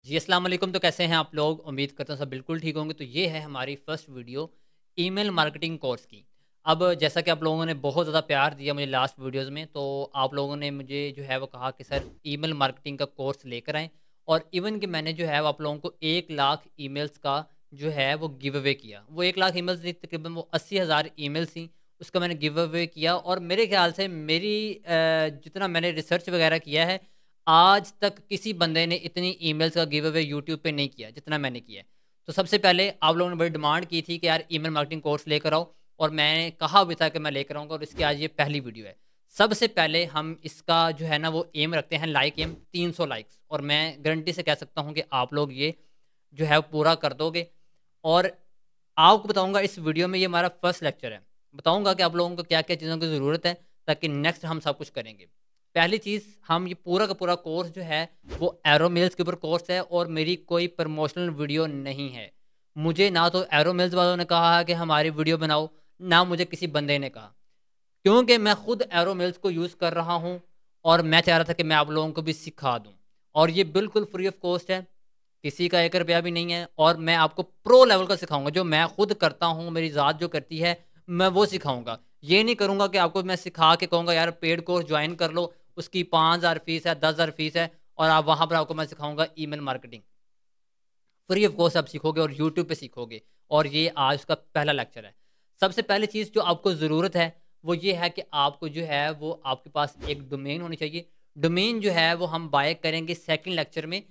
जी, अस्सलाम वालेकुम। तो कैसे हैं आप लोग? उम्मीद करता हूँ सब बिल्कुल ठीक होंगे। तो ये है हमारी first video email marketing course की। अब जैसा कि आप लोगों ने बहुत ज़्यादा प्यार दिया मुझे लास्ट वीडियोज़ में, तो आप लोगों ने मुझे जो है वो कहा कि सर ईमेल मार्केटिंग का कोर्स लेकर आएँ। और इवन कि मैंने जो है वो आप लोगों को 1 लाख ईमेल्स का जो है वो गिव अवे किया। वो 1 लाख ईमेल्स नहीं, तकरीबन वो 80,000 ईमेल्स थी, उसका मैंने गिव अवे किया। और मेरे ख़्याल से मेरी जितना मैंने रिसर्च वग़ैरह किया है, आज तक किसी बंदे ने इतनी ईमेल्स का गिव अवे यूट्यूब पे नहीं किया जितना मैंने किया है। तो सबसे पहले आप लोगों ने बड़ी डिमांड की थी कि यार ईमेल मार्केटिंग कोर्स लेकर आओ, और मैंने कहा भी था कि मैं लेकर आऊँगा, और इसकी आज ये पहली वीडियो है। सबसे पहले हम इसका जो है ना वो एम रखते हैं, लाइक एम 300 लाइक्स, और मैं गारंटी से कह सकता हूँ कि आप लोग ये जो है वो पूरा कर दोगे। और आपको बताऊँगा इस वीडियो में ये हमारा फर्स्ट लेक्चर है। बताऊँगा कि आप लोगों को क्या-क्या चीज़ों की ज़रूरत है, ताकि नेक्स्ट हम सब कुछ करेंगे। पहली चीज़, हम ये पूरा का पूरा कोर्स जो है वो एरो मेल्स के ऊपर कोर्स है, और मेरी कोई प्रमोशनल वीडियो नहीं है। मुझे ना तो एरो मेल्स वालों ने कहा है कि हमारी वीडियो बनाओ, ना मुझे किसी बंदे ने कहा। क्योंकि मैं खुद एरो मेल्स को यूज़ कर रहा हूँ, और मैं चाह रहा था कि मैं आप लोगों को भी सिखा दूँ। और ये बिल्कुल फ्री ऑफ कॉस्ट है, किसी का 1 रुपया भी नहीं है, और मैं आपको प्रो लेवल का सिखाऊँगा। जो मैं खुद करता हूँ, मेरी ज़ात जो करती है, मैं वो सिखाऊँगा। ये नहीं करूँगा कि आपको मैं सिखा के कहूँगा यार पेड कोर्स जॉइन कर लो, उसकी 5,000 फीस है, 10,000 फीस है, और आप वहाँ पर आपको मैं सिखाऊँगा email marketing. Free of cost आप सीखोगे और यूट्यूब पे सीखोगे, और ये आज का पहला लेक्चर है। सबसे पहली चीज़ जो आपको ज़रूरत है, वो ये है कि आपको जो है वो आपके पास एक डोमेन होनी चाहिए। डोमेन जो है वो हम बाय करेंगे सेकंड लेक्चर में।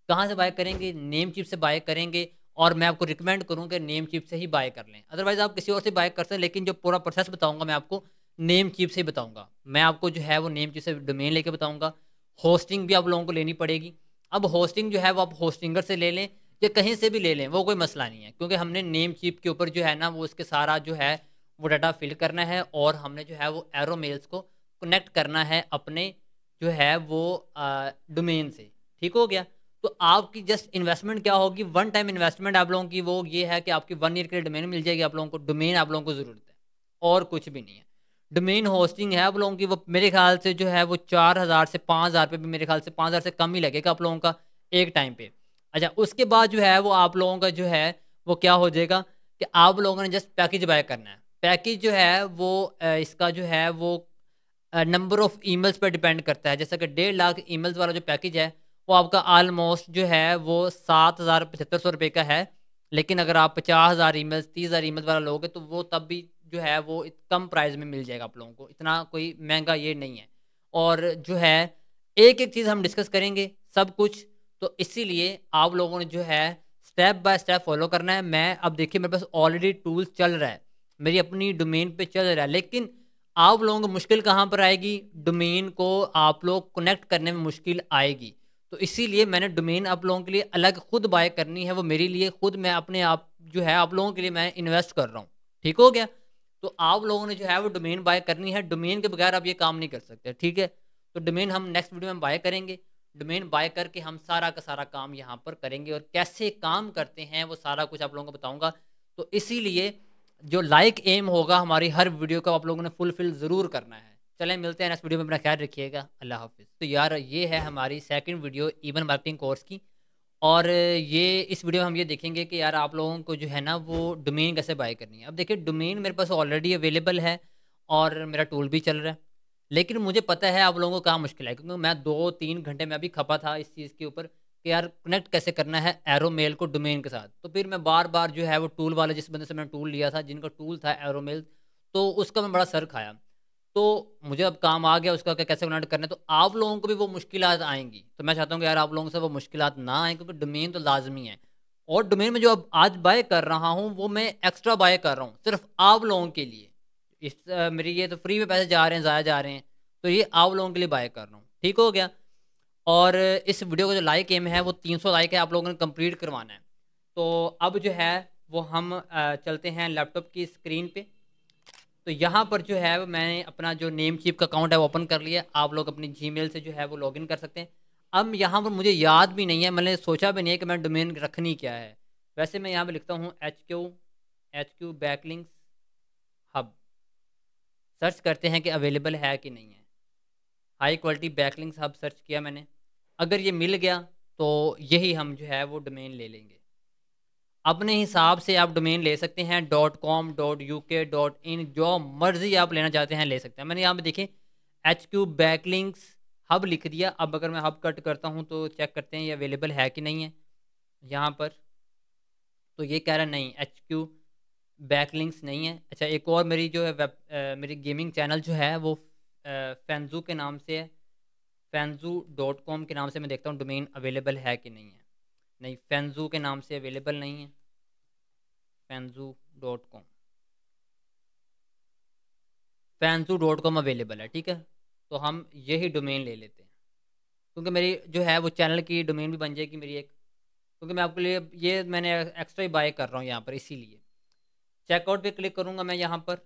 कहाँ से बाय करेंगे? नेमचीप से बाय करेंगे, और मैं आपको रिकमेंड करूँ कि नेमचीप से ही बाय कर लें। अदरवाइज़ आप किसी और से बाय कर सकते हैं, लेकिन जो पूरा प्रोसेस बताऊँगा मैं आपको, नेमचीप से ही बताऊँगा। मैं आपको जो है वो नेमचीप से डोमेन लेके बताऊँगा। होस्टिंग भी आप लोगों को लेनी पड़ेगी। अब होस्टिंग जो है वो आप होस्टिंगर से ले लें, या कहीं से भी ले लें, वो कोई मसला नहीं है, क्योंकि हमने नेम चिप के ऊपर जो है ना वो उसके सारा जो है वो डाटा फिल करना है, और हमने जो है वो एरो मेल्स को कनेक्ट करना है अपने जो है वो डोमेन से। ठीक हो गया? तो आपकी जस्ट इन्वेस्टमेंट क्या होगी, वन टाइम इन्वेस्टमेंट आप लोगों की वो ये है कि आपकी 1 ईयर के लिए डोमेन मिल जाएगी। आप लोगों को डोमेन आप लोगों को ज़रूरत है, और कुछ भी नहीं है। डोमेन होस्टिंग है आप लोगों की, वो मेरे ख़्याल से जो है वो 4,000 से 5,000 पे भी, मेरे ख़्याल से 5,000 से कम ही लगेगा आप लोगों का एक टाइम पे। अच्छा, उसके बाद जो है वो आप लोगों का जो है वो क्या हो जाएगा कि आप लोगों ने जस्ट पैकेज बाय करना है। पैकेज जो है वो इसका जो है वो नंबर ऑफ ईमेल्स पे डिपेंड करता है। जैसा कि 1.5 लाख ईमेल्स वाला जो पैकेज है, वो आपका ऑलमोस्ट जो है वो 7,7500 रुपए का है। लेकिन अगर आप 50,000 ईमेल्स, 30,000 ईमेल्स वाला लोगे, तो वो तब भी जो है वो कम प्राइस में मिल जाएगा आप लोगों को। इतना कोई महँगा ये नहीं है। और जो है एक-एक चीज़ हम डिस्कस करेंगे, सब कुछ। तो इसीलिए आप लोगों ने जो है स्टेप बाय स्टेप फॉलो करना है। मैं अब देखिए मेरे पास ऑलरेडी टूल्स चल रहा है, मेरी अपनी डोमेन पे चल रहा है, लेकिन आप लोगों को मुश्किल कहाँ पर आएगी? डोमेन को आप लोग कनेक्ट करने में मुश्किल आएगी। तो इसीलिए मैंने डोमेन आप लोगों के लिए अलग खुद बाय करनी है, वो मेरे लिए खुद, मैं अपने आप जो है आप लोगों के लिए मैं इन्वेस्ट कर रहा हूँ। ठीक हो गया? तो आप लोगों ने जो है वो डोमेन बाय करनी है, डोमेन के बगैर आप ये काम नहीं कर सकते, ठीक है? तो डोमेन हम नेक्स्ट वीडियो में बाय करेंगे। डोमेन बाय करके हम सारा का सारा काम यहाँ पर करेंगे, और कैसे काम करते हैं वो सारा कुछ आप लोगों को बताऊँगा। तो इसीलिए जो लाइक एम होगा हमारी हर वीडियो को आप लोगों ने फुलफिल ज़रूर करना है। चलें मिलते हैं नेक्स्ट वीडियो में, अपना ख़्याल रखिएगा। अल्लाह हाफ़िज़। तो यार ये है हमारी second video email marketing course की, और ये इस वीडियो में हम ये देखेंगे कि यार आप लोगों को जो है ना वो डोमेन कैसे बाय करनी है। अब देखिए डोमेन मेरे पास ऑलरेडी अवेलेबल है, और मेरा टूल भी चल रहा है। लेकिन मुझे पता है आप लोगों को कहाँ मुश्किल है, क्योंकि मैं 2-3 घंटे में अभी खपा था इस चीज़ के ऊपर कि यार कनेक्ट कैसे करना है एरो मेल को डोमेन के साथ। तो फिर मैं बार-बार जो है वो टूल वाले जिस बंदे से मैंने टूल लिया था, जिनका टूल था एरो मेल, तो उसका मैं बड़ा सर खाया। तो मुझे अब काम आ गया उसका कि कैसे कनेक्ट करना है, तो आप लोगों को भी वो मुश्किलात आएँगी। तो मैं चाहता हूँ कि यार आप लोगों से वो मुश्किलात ना आएँ, क्योंकि डोमेन तो लाज़मी है। और डोमेन में जो अब आज बाय कर रहा हूँ, वो मैं एक्स्ट्रा बाय कर रहा हूँ, सिर्फ़ आप लोगों के लिए। मेरी ये तो फ्री में पैसे जा रहे हैं, ज़ाया जा रहे हैं, तो ये आप लोगों के लिए बाय कर रहा हूँ। ठीक हो गया? और इस वीडियो का जो लाइक एम है वो 300 लाइक है, आप लोगों ने कंप्लीट करवाना है। तो अब जो है वो हम चलते हैं लैपटॉप की स्क्रीन पे। तो यहाँ पर जो है वो मैंने अपना जो नेमचीप का अकाउंट है वो ओपन कर लिया। आप लोग अपनी जीमेल से जो है वो लॉगिन कर सकते हैं। अब यहाँ पर मुझे याद भी नहीं है, मैंने सोचा भी नहीं है कि मैं डोमेन रखनी क्या है। वैसे मैं यहाँ पे लिखता हूँ एचक्यू बैकलिंक्स हब। सर्च करते हैं कि अवेलेबल है कि नहीं है। High quality backlinks hub search किया मैंने। अगर ये मिल गया तो यही हम जो है वो डोमेन ले लेंगे। अपने हिसाब से आप डोमेन ले सकते हैं, .com, .uk, .in, जो मर्जी आप लेना चाहते हैं ले सकते हैं। मैंने यहाँ पे देखें HQ बैकलिंक्स हब लिख दिया। अब अगर मैं हब कट करता हूँ तो चेक करते हैं ये अवेलेबल है कि नहीं है यहाँ पर। तो ये कह रहा नहीं, HQ बैकलिंक्स नहीं है। अच्छा, एक और मेरी जो है मेरी गेमिंग चैनल जो है वो फैंजू के नाम से है, fenzu.com के नाम से। मैं देखता हूँ डोमेन अवेलेबल है कि नहीं है। नहीं, फैंजू के नाम से अवेलेबल नहीं है, fenzu.com, fenzu.com अवेलेबल है, ठीक है। तो हम यही डोमेन ले लेते हैं, क्योंकि मेरी जो है वो चैनल की डोमेन भी बन जाएगी मेरी एक, क्योंकि मैं आपके लिए ये मैंने एक्स्ट्रा ही बाय कर रहा हूँ यहाँ पर, इसीलिए। चेकआउट पे क्लिक करूँगा मैं यहाँ पर,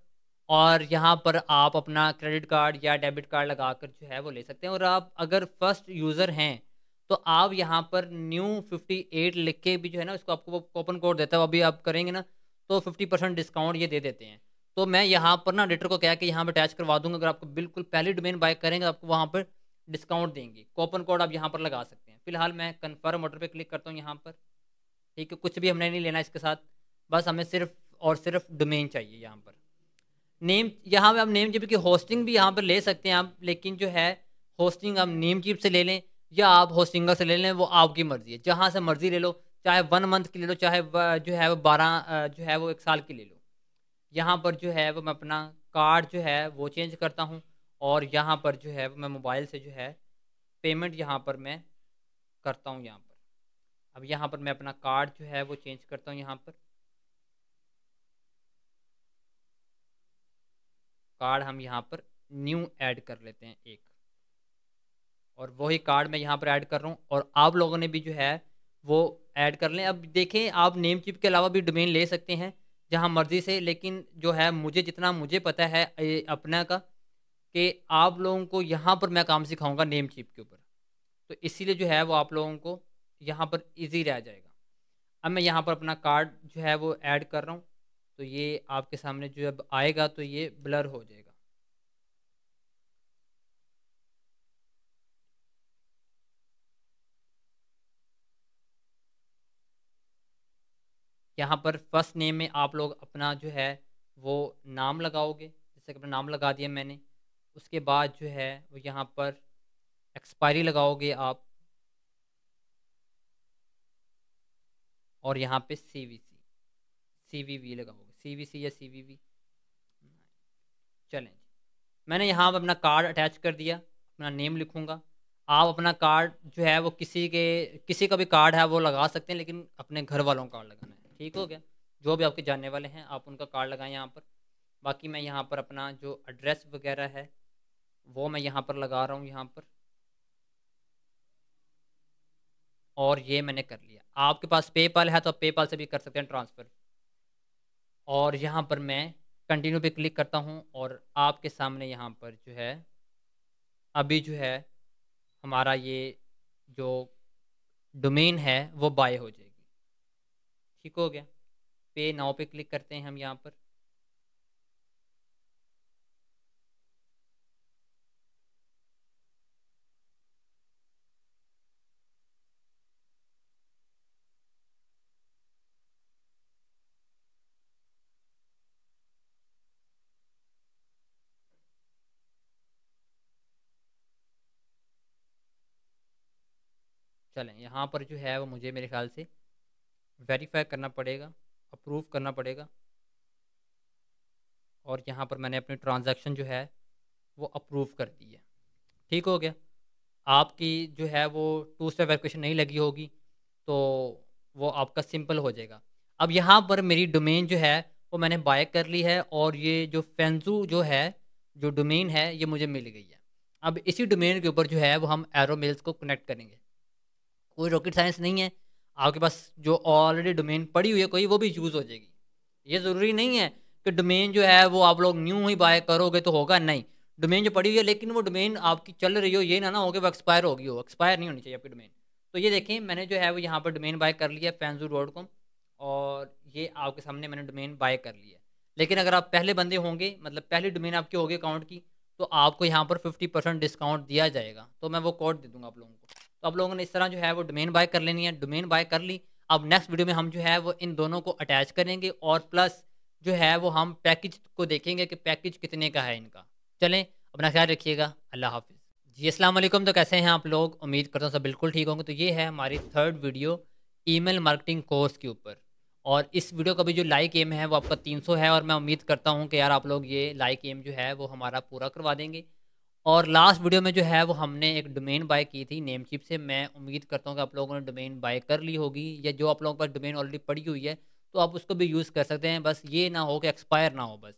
और यहाँ पर आप अपना क्रेडिट कार्ड या डेबिट कार्ड लगा कर जो है वो ले सकते हैं। और आप अगर फर्स्ट यूज़र हैं तो आप यहाँ पर न्यू 58 लिख के भी जो है ना, उसको आपको वो कूपन कोड देता है, वो अभी आप करेंगे ना तो 50% डिस्काउंट ये दे देते हैं। तो मैं यहाँ पर ना एडिटर को कह के यहाँ पर अटैच करवा दूंगा। अगर आपको बिल्कुल पहली डोमेन बाय करेंगे तो आपको वहाँ पर डिस्काउंट देंगे, कूपन कोड आप यहाँ पर लगा सकते हैं। फिलहाल मैं कन्फर्म ऑर्डर पर क्लिक करता हूँ यहाँ पर, ठीक है। कुछ भी हमने नहीं लेना इसके साथ, बस हमें सिर्फ और सिर्फ डोमेन चाहिए। यहाँ पर नेम, यहाँ पे आप नेम चिप की होस्टिंग भी यहाँ पर ले सकते हैं आप, लेकिन जो है होस्टिंग आप नेम चिप से ले लें या आप होस्टिंगर से ले लें, वो आपकी मर्जी है। जहाँ से मर्जी ले लो, चाहे 1 मंथ की ले लो, चाहे जो है वो 12 जो है वो 1 साल की ले लो। यहाँ पर जो है वो मैं अपना कार्ड जो है वो चेंज करता हूँ, और यहाँ पर जो है वो मैं मोबाइल से जो है पेमेंट यहाँ पर मैं करता हूँ यहाँ पर। अब यहाँ पर मैं अपना कार्ड जो है वो चेंज करता हूँ। यहाँ पर कार्ड हम यहाँ पर न्यू ऐड कर लेते हैं एक, और वही कार्ड मैं यहाँ पर ऐड कर रहा हूँ, और आप लोगों ने भी जो है वो ऐड कर लें। अब देखें, आप नेम चिप के अलावा भी डोमेन ले सकते हैं जहाँ मर्जी से, लेकिन जो है मुझे जितना मुझे पता है अपना का, कि आप लोगों को यहाँ पर मैं काम सिखाऊंगा नेम चिप के ऊपर, तो इसीलिए जो है वो आप लोगों को यहाँ पर ईजी रह जाएगा। अब मैं यहाँ पर अपना कार्ड जो है वो ऐड कर रहा हूँ, तो ये आपके सामने जो अब आएगा तो ये ब्लर हो जाएगा। यहाँ पर फर्स्ट नेम में आप लोग अपना जो है वो नाम लगाओगे, जैसे कि अपना नाम लगा दिया मैंने। उसके बाद जो है वो यहाँ पर एक्सपायरी लगाओगे आप, और यहाँ पे CVV लगाओगे, CVC या CVV। चलें जी, मैंने यहाँ पर अपना कार्ड अटैच कर दिया, अपना नेम लिखूँगा। आप अपना कार्ड जो है वो किसी का भी कार्ड है वो लगा सकते हैं, लेकिन अपने घर वालों का कार्ड लगाना है, ठीक हो गया। जो भी आपके जानने वाले हैं आप उनका कार्ड लगाएं यहाँ पर। बाकी मैं यहाँ पर अपना जो एड्रेस वगैरह है वो मैं यहाँ पर लगा रहा हूँ यहाँ पर, और ये मैंने कर लिया। आपके पास पेपाल है तो आप पेपाल से भी कर सकते हैं ट्रांसफ़र। और यहाँ पर मैं कंटिन्यू पे क्लिक करता हूँ, और आपके सामने यहाँ पर जो है अभी जो है हमारा ये जो डोमेन है वो बाय हो जाएगी, ठीक हो गया। पे नाउ पे क्लिक करते हैं हम यहाँ पर। चलें, यहाँ पर जो है वो मुझे मेरे ख्याल से वेरीफाई करना पड़ेगा, अप्रूव करना पड़ेगा, और यहाँ पर मैंने अपनी ट्रांजैक्शन जो है वो अप्रूव कर दी है, ठीक हो गया। आपकी जो है वो 2 स्टेप वेरिफिकेशन नहीं लगी होगी तो वो आपका सिंपल हो जाएगा। अब यहाँ पर मेरी डोमेन जो है वो मैंने बाय कर ली है, और ये जो फेंजू जो है जो डोमेन है ये मुझे मिल गई है। अब इसी डोमेन के ऊपर जो है वो हम एरो मेल्स को कनेक्ट करेंगे। कोई रॉकेट साइंस नहीं है, आपके पास जो ऑलरेडी डोमेन पड़ी हुई है कोई, वो भी यूज़ हो जाएगी। ये ज़रूरी नहीं है कि डोमेन जो है वो आप लोग न्यू ही बाय करोगे तो होगा, नहीं। डोमेन जो पड़ी हुई है, लेकिन वो डोमेन आपकी चल रही हो, ये ना हो कि वो एक्सपायर होगी हो, एक्सपायर नहीं होनी चाहिए आपकी डोमेन। तो ये देखें, मैंने जो है वो यहाँ पर डोमेन बाय कर लिया fenzu.com, और ये आपके सामने मैंने डोमेन बाय कर लिया। लेकिन अगर आप पहले बंदे होंगे, मतलब पहली डोमेन आपकी होगी अकाउंट की, तो आपको यहाँ पर 50% डिस्काउंट दिया जाएगा। तो मैं वो कोड दे दूँगा आप लोगों को, तो आप लोगों ने इस तरह जो है वो डोमेन बाय कर लेनी है। डोमेन बाय कर ली, अब नेक्स्ट वीडियो में हम जो है वो इन दोनों को अटैच करेंगे और प्लस जो है वो हम पैकेज को देखेंगे कि पैकेज कितने का है इनका। चलें, अपना ख्याल रखिएगा। अल्लाह हाफ़िज़। जी, अस्सलाम वालेकुम। तो कैसे हैं आप लोग? उम्मीद करता हूँ सब बिल्कुल ठीक होंगे। तो ये है हमारी third video email marketing course के ऊपर, और इस वीडियो का भी जो लाइक एम है वो आपका 300 है, और मैं उम्मीद करता हूँ कि यार आप लोग ये लाइक एम जो है वो हमारा पूरा करवा देंगे। और लास्ट वीडियो में जो है वो हमने एक डोमेन बाय की थी नेमचिप से। मैं उम्मीद करता हूँ कि आप लोगों ने डोमेन बाय कर ली होगी, या जो आप लोगों के पास डोमेन ऑलरेडी पड़ी हुई है तो आप उसको भी यूज़ कर सकते हैं, बस ये ना हो कि एक्सपायर ना हो बस।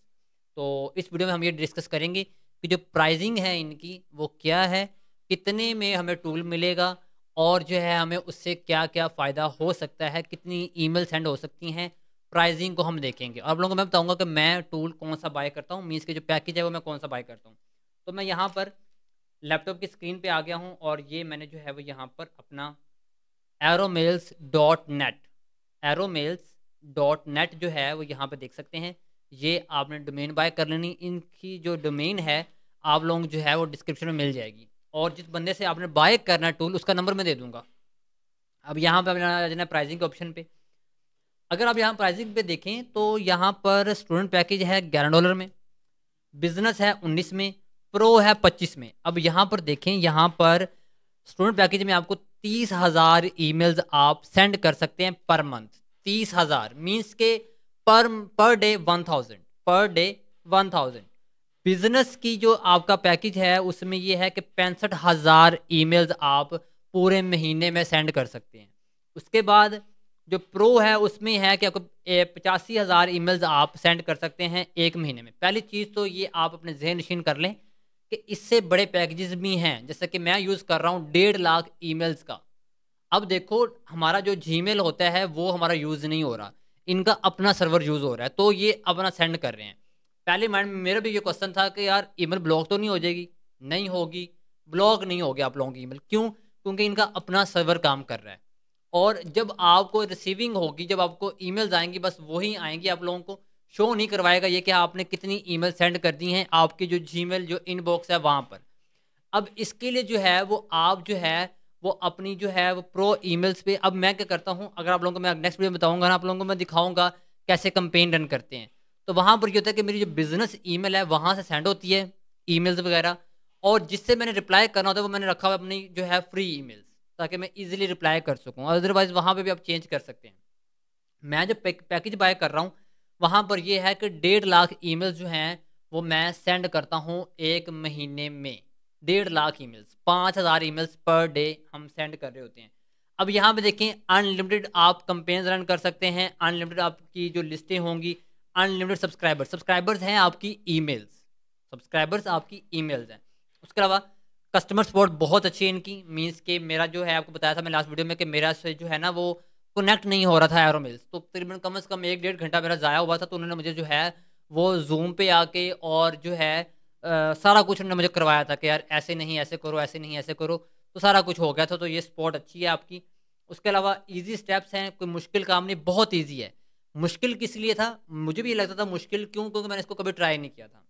तो इस वीडियो में हम ये डिस्कस करेंगे कि जो प्राइसिंग है इनकी वो क्या है, कितने में हमें टूल मिलेगा, और जो है हमें उससे क्या-क्या फ़ायदा हो सकता है, कितनी ईमेल सेंड हो सकती हैं, प्राइसिंग को हम देखेंगे। और आप लोगों को मैं बताऊँगा कि मैं टूल कौन-सा बाय करता हूँ, मीन्स के जो पैकेज है वो मैं कौन-सा बाय करता हूँ। तो मैं यहाँ पर लैपटॉप की स्क्रीन पे आ गया हूँ, और ये मैंने जो है वो यहाँ पर अपना एरोमेल्स.नेट एरोमेल्स.नेट जो है वो यहाँ पे देख सकते हैं। ये आपने डोमेन बाय कर लेनी। इनकी जो डोमेन है आप लोग जो है वो डिस्क्रिप्शन में मिल जाएगी, और जिस बंदे से आपने बाय करना है टूल उसका नंबर मैं दे दूँगा। अब यहाँ पे अपना आ जाना है प्राइसिंग के ऑप्शन पे। अगर आप यहाँ प्राइसिंग पे देखें तो यहाँ पर स्टूडेंट पैकेज है $11 में, बिज़नेस है 19 में, प्रो है 25 में। अब यहाँ पर देखें, यहाँ पर स्टूडेंट पैकेज में आपको 30,000 ईमेल्स आप सेंड कर सकते हैं पर मंथ। 30,000 मीन्स के per day 1000, per day 1000। Business की जो आपका पैकेज है उसमें ये है कि 65,000 ईमेल्स आप पूरे महीने में सेंड कर सकते हैं। उसके बाद जो प्रो है उसमें है कि आपको 85,000 ईमेल्स आप सेंड कर सकते हैं एक महीने में। पहली चीज़ तो ये आप अपने ज़हन नशीन कर लें कि इससे बड़े पैकेजेस भी हैं, जैसे कि मैं यूज़ कर रहा हूँ 1.5 लाख ईमेल्स का। अब देखो, हमारा जो जीमेल होता है वो हमारा यूज़ नहीं हो रहा, इनका अपना सर्वर यूज़ हो रहा है, तो ये अपना सेंड कर रहे हैं। पहले माइंड में मेरा भी ये क्वेश्चन था कि यार ईमेल ब्लॉक तो नहीं हो जाएगी? नहीं होगी, ब्लॉक नहीं होगी आप लोगों की ईमेल। क्यों? क्योंकि इनका अपना सर्वर काम कर रहा है। और जब आपको रिसीविंग होगी, जब आपको ईमेल्स आएँगी, बस वही आएँगी, आप लोगों को शो नहीं करवाएगा ये कि आपने कितनी ईमेल सेंड कर दी हैं आपकी जो जीमेल जो इनबॉक्स है वहाँ पर। अब इसके लिए जो है वो आप जो है वो अपनी जो है वो प्रो ईमेल्स पे, अब मैं क्या करता हूँ, अगर आप लोगों को मैं नेक्स्ट वीडियो में बताऊँगा ना, आप लोगों को मैं दिखाऊँगा कैसे कैंपेन रन करते हैं। तो वहाँ पर ये होता है कि मेरी जो बिज़नेस ईमेल है वहाँ से सेंड होती है ईमेल्स वगैरह, और जिससे मैंने रिप्लाई करना होता है वो मैंने रखा हुआ है अपनी जो है फ्री ईमेल्स, ताकि मैं ईज़िली रिप्लाई कर सकूँ। अदरवाइज़ वहाँ पे भी आप चेंज कर सकते हैं। मैं जो पैकेज बाय कर रहा हूँ, वहाँ पर ये है कि 1.5 लाख ईमेल्स जो हैं, वो मैं सेंड करता हूँ 1 महीने में। 1.5 lakh emails, 5,000 emails per day हम सेंड कर रहे होते हैं। अब यहाँ पे देखें, अनलिमिटेड आप कैंपेन्स रन कर सकते हैं, अनलिमिटेड आपकी जो लिस्टें होंगी, अनलिमिटेड सब्सक्राइबर्स हैं आपकी ईमेल्स, सब्सक्राइबर्स आपकी ईमेल्स हैं। उसके अलावा कस्टमर सपोर्ट बहुत अच्छी है इनकी, मीन्स कि मेरा जो है आपको बताया था मैं लास्ट वीडियो में कि मेरा से जो है ना वो कनेक्ट नहीं हो रहा था एरोमेल्स, तो तकरीबन कम से कम 1 डेढ़ घंटा मेरा ज़ाया हुआ था। तो उन्होंने मुझे जो है वो ज़ूम पे आके और जो है सारा कुछ उन्होंने मुझे करवाया था कि यार ऐसे नहीं ऐसे करो, ऐसे नहीं ऐसे करो, तो सारा कुछ हो गया था। तो ये सपोर्ट अच्छी है आपकी। उसके अलावा ईज़ी स्टेप्स हैं, कोई मुश्किल काम नहीं, बहुत ईज़ी है। मुश्किल किस लिए था? मुझे भी ये लगता था मुश्किल क्यों? क्योंकि मैंने इसको कभी ट्राई नहीं किया था।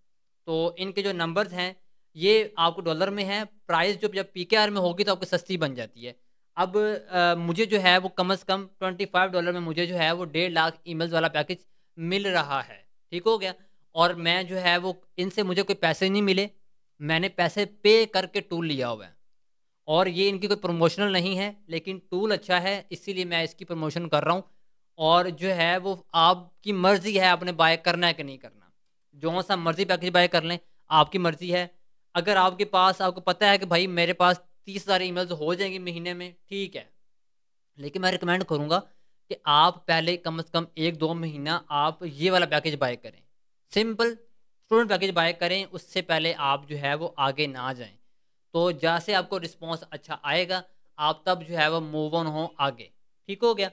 तो इनके जो नंबर्स हैं ये आपको डॉलर में है, प्राइस जो जब पीकेआर में होगी तो आपको सस्ती बन जाती है। अब मुझे जो है वो कम से कम $25 में मुझे जो है वो 1.5 लाख ईमेल्स वाला पैकेज मिल रहा है। ठीक हो गया? और मैं जो है वो इनसे मुझे कोई पैसे नहीं मिले, मैंने पैसे पे करके टूल लिया हुआ है। और ये इनकी कोई प्रमोशनल नहीं है, लेकिन टूल अच्छा है इसीलिए मैं इसकी प्रमोशन कर रहा हूँ। और जो है वो आपकी मर्ज़ी है आपने बाय करना है कि नहीं करना। जो-सा मर्ज़ी पैकेज बाय कर लें, आपकी मर्ज़ी है। अगर आपके पास आपको पता है कि भाई मेरे पास 30,000 ईमेल्स हो जाएँगी महीने में, ठीक है। लेकिन मैं रिकमेंड करूँगा कि आप पहले कम से कम 1-2 महीना आप ये वाला पैकेज बाय करें। सिंपल स्टूडेंट पैकेज बाय करें, उससे पहले आप जो है वो आगे ना जाएँ। तो जैसे आपको रिस्पॉन्स अच्छा आएगा, आप तब जो है वो मूव ऑन हो आगे। ठीक हो गया?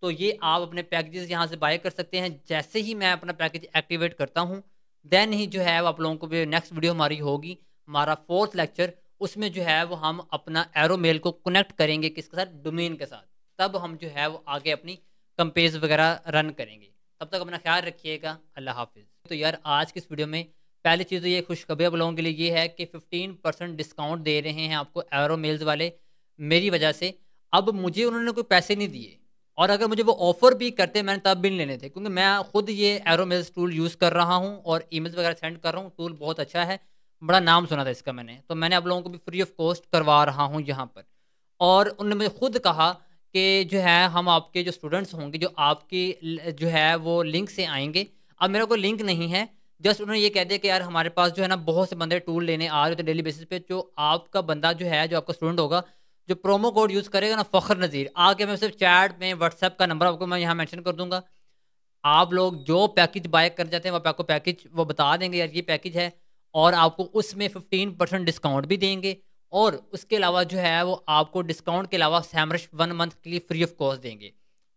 तो ये आप अपने पैकेजेज़ यहाँ से बाय कर सकते हैं। जैसे ही मैं अपना पैकेज एक्टिवेट करता हूँ, देन ही जो है वो आप लोगों को भी नेक्स्ट वीडियो हमारी होगी, हमारा 4th लेक्चर, उसमें जो है वो हम अपना एरोमेल को कनेक्ट करेंगे किसके साथ? डोमेन के साथ। तब हम जो है वो आगे अपनी कैंपेन्स वगैरह रन करेंगे। तब तक अपना ख़्याल रखिएगा। अल्लाह हाफ़िज़। तो यार आज की इस वीडियो में पहली चीज़ तो ये खुशखबरी आप लोगों के लिए ये है कि 15% डिस्काउंट दे रहे हैं आपको एरोमेल्स वाले। मेरी वजह से। अब मुझे उन्होंने कोई पैसे नहीं दिए, और अगर मुझे वो ऑफ़र भी करते मैंने तब भी नहीं लेने थे, क्योंकि मैं खुद ये एरोमेल्स टूल यूज़ कर रहा हूँ और ईमेल्स वगैरह सेंड कर रहा हूँ। टूल बहुत अच्छा है, बड़ा नाम सुना था इसका मैंने, तो मैंने आप लोगों को भी फ्री ऑफ कॉस्ट करवा रहा हूँ यहाँ पर। और उन्होंने मुझे खुद कहा कि जो है हम आपके जो स्टूडेंट्स होंगे जो आपकी जो है वो लिंक से आएँगे। अब मेरा कोई लिंक नहीं है, जस्ट उन्होंने ये कह दिया कि यार हमारे पास जो है ना बहुत से बंदे टूल लेने आ रहे थे डेली बेसिस पे, जो आपका बंदा जो है, जो आपका स्टूडेंट होगा, जो प्रोमो कोड यूज़ करेगा ना फ़ख्र नज़ीर, आके मैं सिर्फ चैट में व्हाट्सएप का नंबर आपको मैं यहाँ मेंशन कर दूँगा। आप लोग जो पैकेज बाय करना चाहते हैं, वो आपको पैकेज वो बता देंगे, यार ये पैकेज है, और आपको उसमें 15% डिस्काउंट भी देंगे, और उसके अलावा जो है वो आपको डिस्काउंट के अलावा सैमरश 1 मंथ के लिए फ्री ऑफ कॉस्ट देंगे।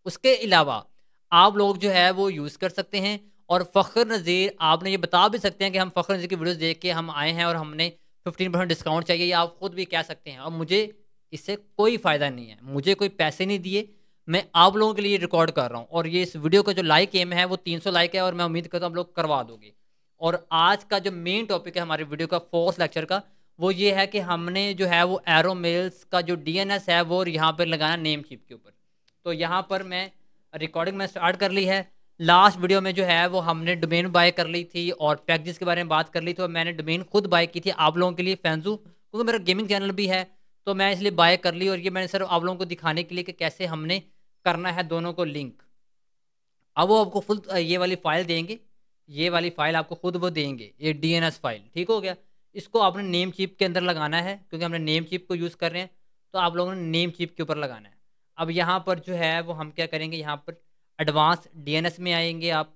उसके अलावा आप लोग जो है वो यूज़ कर सकते हैं, और फ़ख्र नज़ीर आपने ये बता भी सकते हैं कि हम फ़ख्र नज़ीर की वीडियोज़ देख के हम आए हैं और हमने 15% डिस्काउंट चाहिए, ये आप खुद भी कह सकते हैं। और मुझे इससे कोई फ़ायदा नहीं है, मुझे कोई पैसे नहीं दिए, मैं आप लोगों के लिए रिकॉर्ड कर रहा हूँ, और ये इस वीडियो का जो लाइक एम है वो 300 लाइक है, और मैं उम्मीद करता हूँ आप लोग करवा दोगे। और आज का जो मेन टॉपिक है हमारे वीडियो का फोर्थ लेक्चर का, वो ये है कि हमने जो है वो एरो मेल्स का जो डीएनएस है वो यहाँ पर लगाना नेम चिप के ऊपर। तो यहाँ पर मैं रिकॉर्डिंग में स्टार्ट कर ली है। लास्ट वीडियो में जो है वो हमने डोमेन बाय कर ली थी और पैकेजेस के बारे में बात कर ली थी, और मैंने डोमेन खुद बाय की थी आप लोगों के लिए फैंजू, क्योंकि मेरा गेमिंग चैनल भी है, तो मैं इसलिए बाय कर ली। और ये मैंने सिर्फ आप लोगों को दिखाने के लिए कि कैसे हमने करना है दोनों को लिंक। अब वो आपको फुल ये वाली फ़ाइल देंगे, ये वाली फ़ाइल आपको खुद वो देंगे, ये डीएनएस फ़ाइल, ठीक हो गया? इसको आपने नेम चिप के अंदर लगाना है, क्योंकि हमने नेम चिप को यूज़ कर रहे हैं, तो आप लोगों ने नेम चिप के ऊपर लगाना है। अब यहाँ पर जो है वो हम क्या करेंगे, यहाँ पर एडवांस डीएनएस में आएँगे आप,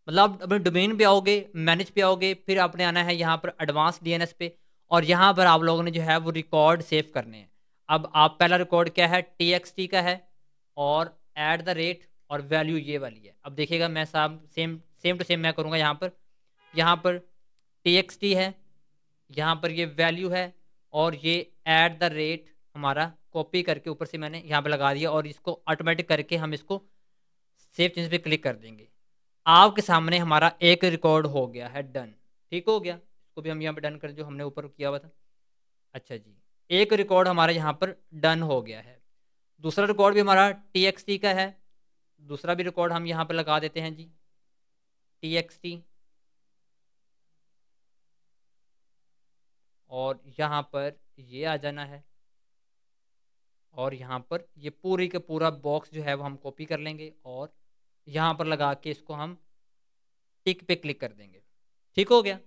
मतलब अपने डोमेन पे आओगे, मैनेज पे आओगे, फिर आपने आना है यहाँ पर एडवांस डीएनएस पे, और यहाँ पर आप लोगों ने जो है वो रिकॉर्ड सेव करने हैं। अब आप पहला रिकॉर्ड क्या है, टीएक्सटी का है, और @ और वैल्यू ये वाली है। अब देखिएगा मैं सेम टू सेम मैं करूँगा यहाँ पर टीएक्सटी है, यहाँ पर ये वैल्यू है, और ये @ हमारा कॉपी करके ऊपर से मैंने यहाँ पे लगा दिया, और इसको ऑटोमेटिक करके हम इसको सेव चेंज पे क्लिक कर देंगे। आपके सामने हमारा एक रिकॉर्ड हो गया है डन, ठीक हो गया। इसको भी हम यहाँ पे डन कर, जो हमने ऊपर किया हुआ था। अच्छा जी, एक रिकॉर्ड हमारा यहाँ पर डन हो गया है। दूसरा रिकॉर्ड भी हमारा टीएक्सटी का है, दूसरा भी रिकॉर्ड हम यहाँ पे लगा देते हैं जी, टीएक्सटी, और यहाँ पर ये आ जाना है, और यहाँ पर ये पूरी का पूरा बॉक्स जो है वो हम कॉपी कर लेंगे, और यहाँ पर लगा के इसको हम टिक पे क्लिक कर देंगे, ठीक हो गया।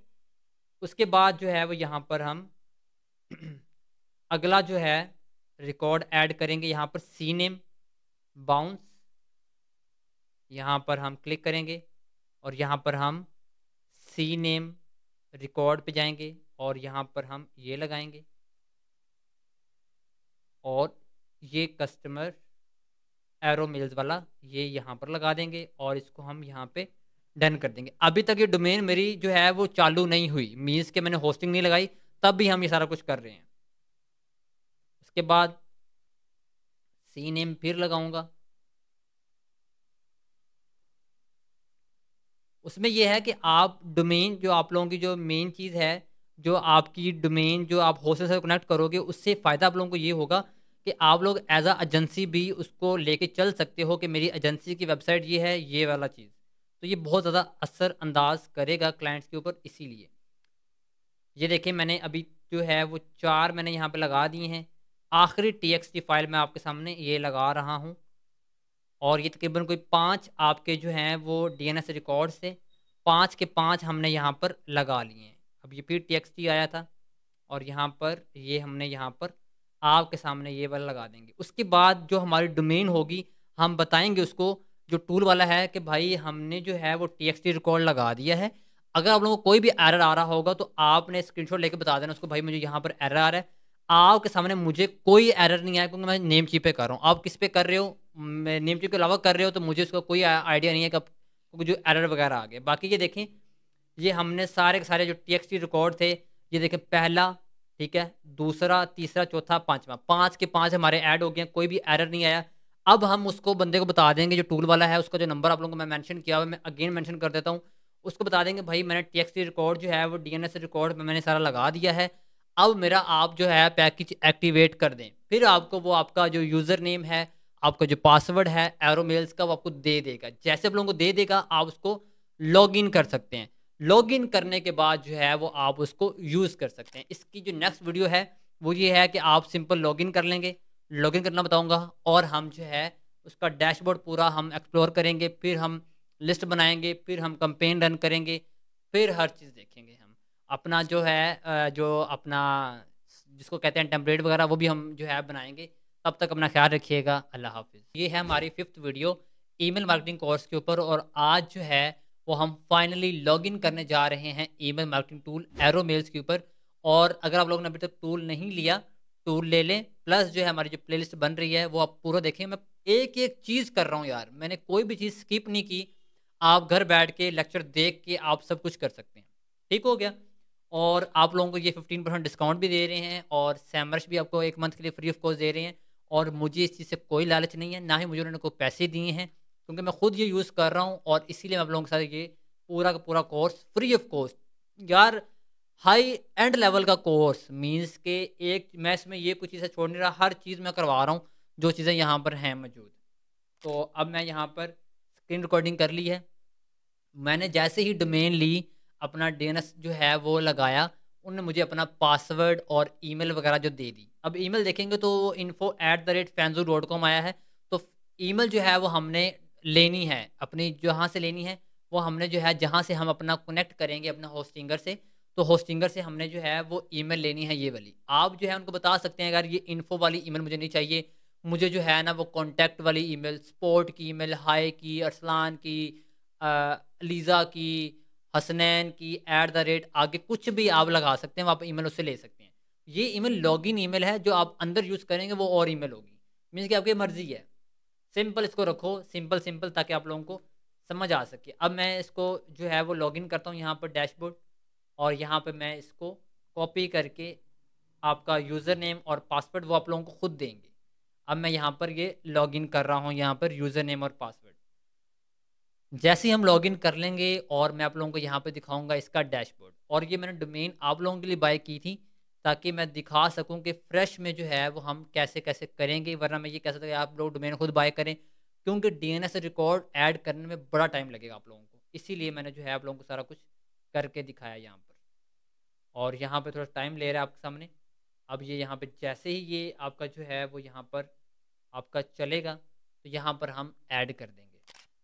उसके बाद जो है वो यहाँ पर हम अगला जो है रिकॉर्ड ऐड करेंगे, यहाँ पर सी नेम बाउंस, यहाँ पर हम क्लिक करेंगे, और यहाँ पर हम सी नेम रिकॉर्ड पे जाएंगे, और यहाँ पर हम ये लगाएंगे, और ये कस्टमर एरो मेल्स वाला ये यहाँ पर लगा देंगे, और इसको हम यहाँ पे डन कर देंगे। अभी तक ये डोमेन मेरी जो है वो चालू नहीं हुई, मीन्स के मैंने होस्टिंग नहीं लगाई, तब भी हम ये सारा कुछ कर रहे हैं। उसके बाद सी नेम फिर लगाऊंगा, उसमें यह है कि आप डोमेन जो आप लोगों की जो मेन चीज़ है, जो आपकी डोमेन जो आप होस्टर से कनेक्ट करोगे, उससे फ़ायदा आप लोगों को ये होगा कि आप लोग एज अ एजेंसी भी उसको लेके चल सकते हो कि मेरी एजेंसी की वेबसाइट ये है, ये वाला चीज़। तो ये बहुत ज़्यादा असरअंदाज करेगा क्लाइंट्स के ऊपर। इसीलिए ये देखें मैंने अभी जो है वो 4 मैंने यहाँ पे लगा दिए हैं। आखिरी टीएक्सटी फाइल मैं आपके सामने ये लगा रहा हूँ, और ये तकरीबन कोई 5 आपके जो हैं वो डीएनएस रिकॉर्ड से 5 के 5 हमने यहाँ पर लगा लिए हैं। अब ये फिर टीएक्सटी आया था, और यहाँ पर ये हमने यहाँ पर आपके सामने ये वाला लगा देंगे। उसके बाद जो हमारी डोमेन होगी, हम बताएंगे उसको जो टूल वाला है कि भाई हमने जो है वो टीएक्सटी रिकॉर्ड लगा दिया है। अगर आप लोगों को कोई भी एरर आ रहा होगा तो आपने स्क्रीनशॉट लेके बता देना उसको, भाई मुझे यहाँ पर एरर आ रहा है। आपके सामने मुझे कोई एरर नहीं आया, क्योंकि मैं नेम चिप पे कर रहा हूँ। आप किस पे कर रहे हो, मैं नेम चिप के अलावा कर रहे हो, तो मुझे उसका कोई आइडिया नहीं है कब जो एरर वगैरह आ गए। बाकी ये देखें, ये हमने सारे के सारे जो टीएक्सटी रिकॉर्ड थे, ये देखें पहला, ठीक है, दूसरा, तीसरा, चौथा, पांचवा, 5 के 5 हमारे ऐड हो गए, कोई भी एरर नहीं आया। अब हम उसको बंदे को बता देंगे, जो टूल वाला है उसका जो नंबर आप लोगों को मैं मेंशन किया हुआ है, मैं अगेन मेंशन कर देता हूँ। उसको बता देंगे भाई मैंने टीएक्सटी रिकॉर्ड जो है वो डीएनएस रिकॉर्ड में मैंने सारा लगा दिया है। अब मेरा आप जो है पैकेज एक्टिवेट कर दें, फिर आपको वो आपका जो यूज़र नेम है, आपका जो पासवर्ड है एरोमेल्स का वो आपको दे देगा। जैसे आप लोगों को दे देगा आप उसको लॉगिन कर सकते हैं। लॉगिन करने के बाद जो है वो आप उसको यूज़ कर सकते हैं। इसकी जो नेक्स्ट वीडियो है वो ये है कि आप सिंपल लॉगिन कर लेंगे, लॉगिन करना बताऊँगा और हम जो है उसका डैशबोर्ड पूरा हम एक्सप्लोर करेंगे, फिर हम लिस्ट बनाएँगे, फिर हम कैंपेन रन करेंगे, फिर हर चीज़ देखेंगे हम। अपना जो है जो अपना जिसको कहते हैं टेम्पलेट वगैरह वो भी हम जो है बनाएँगे। तब तक अपना ख़्याल रखिएगा। अल्लाह हाफ़िज़। ये है हमारी 5th video email marketing course के ऊपर और आज जो है वो हम फाइनली लॉगिन करने जा रहे हैं ईमेल मार्केटिंग टूल एरोमेल्स के ऊपर। और अगर आप लोगों ने अभी तक टूल नहीं लिया, टूल ले लें। प्लस जो है हमारी जो प्लेलिस्ट बन रही है वो आप पूरा देखें। मैं एक-एक चीज़ कर रहा हूँ यार, मैंने कोई भी चीज़ स्किप नहीं की। आप घर बैठ के लेक्चर देख के आप सब कुछ कर सकते हैं। ठीक हो गया? और आप लोगों को ये 15% डिस्काउंट भी दे रहे हैं और सैमरश भी आपको 1 मंथ के लिए फ्री ऑफ कॉस्ट दे रहे हैं। और मुझे इस चीज़ से कोई लालच नहीं है, ना ही मुझे उन्होंने कोई पैसे दिए हैं, क्योंकि मैं खुद ये यूज़ कर रहा हूँ और इसीलिए मैं आप लोगों के साथ ये पूरा का पूरा कोर्स फ्री ऑफ कॉस्ट यार, हाई एंड लेवल का कोर्स मीन्स के एक मैं इसमें ये कुछ चीज़ें छोड़ नहीं रहा, हर चीज़ मैं करवा रहा हूँ, जो चीज़ें यहाँ पर हैं मौजूद। तो अब मैं यहाँ पर स्क्रीन रिकॉर्डिंग कर ली है। मैंने जैसे ही डोमेन ली, अपना डीएनएस जो है वो लगाया, उन्होंने मुझे अपना पासवर्ड और ईमेल वगैरह जो दे दी। अब ईमेल देखेंगे तो info@fanzu.com आया है, तो ईमेल जो है वो हमने लेनी है, अपनी जहाँ से लेनी है, वो हमने जो है जहाँ से हम अपना कनेक्ट करेंगे अपना होस्टिंगर से, तो होस्टिंगर से हमने जो है वो ईमेल लेनी है ये वाली। आप जो है उनको बता सकते हैं अगर ये इन्फो वाली ईमेल मुझे नहीं चाहिए, मुझे जो है ना वो कॉन्टैक्ट वाली ईमेल, सपोर्ट की ईमेल, हाय की, अरसलान की, लीज़ा की, हसनैन की आगे कुछ भी आप लगा सकते हैं, वो आप ईमेल उससे ले सकते हैं। ये ईमेल लॉगिन ईमेल है, जो आप अंदर यूज़ करेंगे वो और ईमेल होगी। मीन्स कि आपकी मर्ज़ी है। सिंपल इसको रखो, सिंपल ताकि आप लोगों को समझ आ सके। अब मैं इसको जो है वो लॉगिन करता हूँ यहाँ पर डैशबोर्ड और यहाँ पे मैं इसको कॉपी करके आपका यूज़र नेम और पासवर्ड वो आप लोगों को खुद देंगे। अब मैं यहाँ पर ये लॉगिन कर रहा हूँ यहाँ पर यूज़र नेम और पासवर्ड। जैसे ही हम लॉगिन कर लेंगे और मैं आप लोगों को यहाँ पे दिखाऊँगा इसका डैशबोर्ड और ये मैंने डोमेन आप लोगों के लिए बाय की थी, ताकि मैं दिखा सकूँ कि फ्रेश में जो है वो हम कैसे-कैसे करेंगे, वरना मैं ये कह सकता कि आप लोग डोमेन खुद बाय करें, क्योंकि डीएनएस रिकॉर्ड ऐड करने में बड़ा टाइम लगेगा आप लोगों को। इसीलिए मैंने जो है आप लोगों को सारा कुछ करके दिखाया यहाँ पर। और यहाँ पे थोड़ा टाइम ले रहा है आपके सामने। अब ये यहाँ पे जैसे ही ये आपका जो है वो यहाँ पर आपका चलेगा, तो यहाँ पर हम ऐड कर देंगे।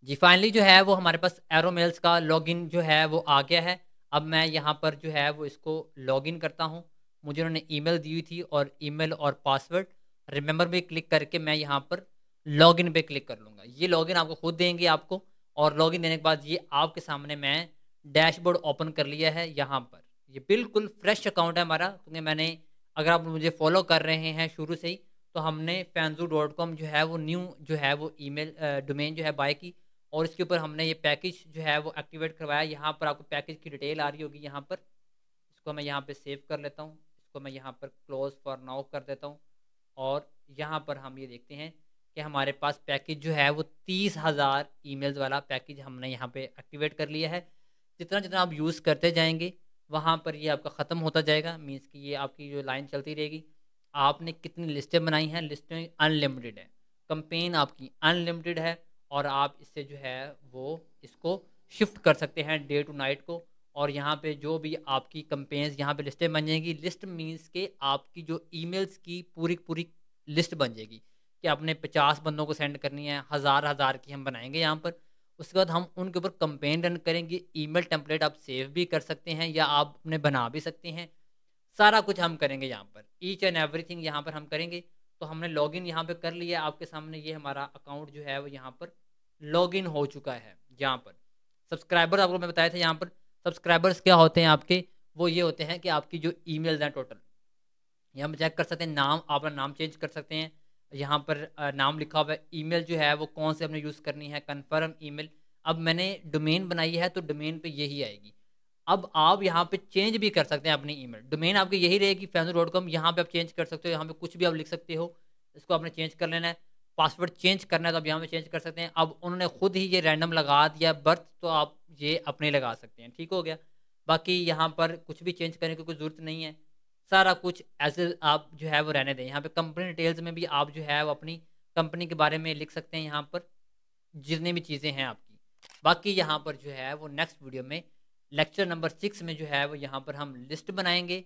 जी, फाइनली जो है वो हमारे पास एरोमेल्स का लॉगिन जो है वो आ गया है। अब मैं यहाँ पर जो है वो इसको लॉगिन करता हूँ। मुझे उन्होंने ईमेल दी हुई थी और ईमेल और पासवर्ड रिमेंबर पे क्लिक करके मैं यहाँ पर लॉगिन पे क्लिक कर लूँगा। ये लॉगिन आपको खुद देंगे आपको और लॉगिन देने के बाद ये आपके सामने मैं डैशबोर्ड ओपन कर लिया है यहाँ पर। ये बिल्कुल फ्रेश अकाउंट है हमारा, क्योंकि मैंने अगर आप मुझे फ़ॉलो कर रहे हैं शुरू से ही, तो हमने fanzu.com जो है वो न्यू जो है वो ईमेल डोमेन जो है बाय की और इसके ऊपर हमने ये पैकेज जो है वो एक्टिवेट करवाया। यहाँ पर आपको पैकेज की डिटेल आ रही होगी यहाँ पर। इसको मैं यहाँ पे सेव कर लेता हूँ। इसको मैं यहाँ पर क्लोज़ फॉर नाउ कर देता हूँ और यहाँ पर हम ये देखते हैं कि हमारे पास पैकेज जो है वो 30,000 ईमेल्स वाला पैकेज हमने यहाँ पे एक्टिवेट कर लिया है। जितना-जितना आप यूज़ करते जाएँगे, वहाँ पर ये आपका ख़त्म होता जाएगा। मीन्स कि ये आपकी जो लाइन चलती रहेगी। आपने कितनी लिस्टें बनाई हैं, लिस्टें अनलिमिटेड है। कैंपेन आपकी अनलिमिटेड है और आप इससे जो है वो इसको शिफ्ट कर सकते हैं डे टू नाइट को। और यहाँ पे जो भी आपकी कैंपेन्स यहाँ पे लिस्टें बन जाएँगी। लिस्ट मीन्स के आपकी जो ईमेल्स की पूरी लिस्ट बन जाएगी कि आपने 50 बंदों को सेंड करनी है, हज़ार-हज़ार की हम बनाएँगे यहाँ पर। उसके बाद हम उनके ऊपर कैंपेन रन करेंगे। ईमेल टेम्पलेट आप सेव भी कर सकते हैं या आप अपने बना भी सकते हैं। सारा कुछ हम करेंगे यहाँ पर, ईच एंड एवरीथिंग यहाँ पर हम करेंगे। तो हमने लॉगिन यहाँ पे कर लिया। आपके सामने ये हमारा अकाउंट जो है वो यहाँ पर लॉगिन हो चुका है। यहाँ पर सब्सक्राइबर आपको मैं बताया था, यहाँ पर सब्सक्राइबर्स क्या होते हैं आपके, वो ये होते हैं कि आपकी जो ईमेल्स हैं टोटल, यहाँ पे चेक कर सकते हैं। नाम, आप अपना नाम चेंज कर सकते हैं। यहाँ पर नाम लिखा हुआ है। ईमेल जो है वो कौन से हमने यूज़ करनी है, कन्फर्म ईमेल। अब मैंने डोमेन बनाई है तो डोमेन पे यही आएगी। अब आप यहाँ पे चेंज भी कर सकते हैं अपनी ईमेल। डोमेन आपकी यही रहेगी fanzu.com। यहाँ पे आप चेंज कर सकते हो, यहाँ पे कुछ भी आप लिख सकते हो। इसको आपने चेंज कर लेना है। पासवर्ड चेंज करना है तो आप यहाँ पे चेंज कर सकते हैं। अब उन्होंने खुद ही ये रैंडम लगा दिया बर्थ, तो आप ये अपने लगा सकते हैं। ठीक हो गया। बाकी यहाँ पर कुछ भी चेंज करने की कोई ज़रूरत नहीं है। सारा कुछ ऐसे आप जो है वो रहने दें। यहाँ पे कंपनी डिटेल्स में भी आप जो है वो अपनी कंपनी के बारे में लिख सकते हैं, यहाँ पर जितनी भी चीज़ें हैं आपकी। बाकी यहाँ पर जो है वो नेक्स्ट वीडियो में लेक्चर नंबर 6 में जो है वो यहाँ पर हम लिस्ट बनाएंगे।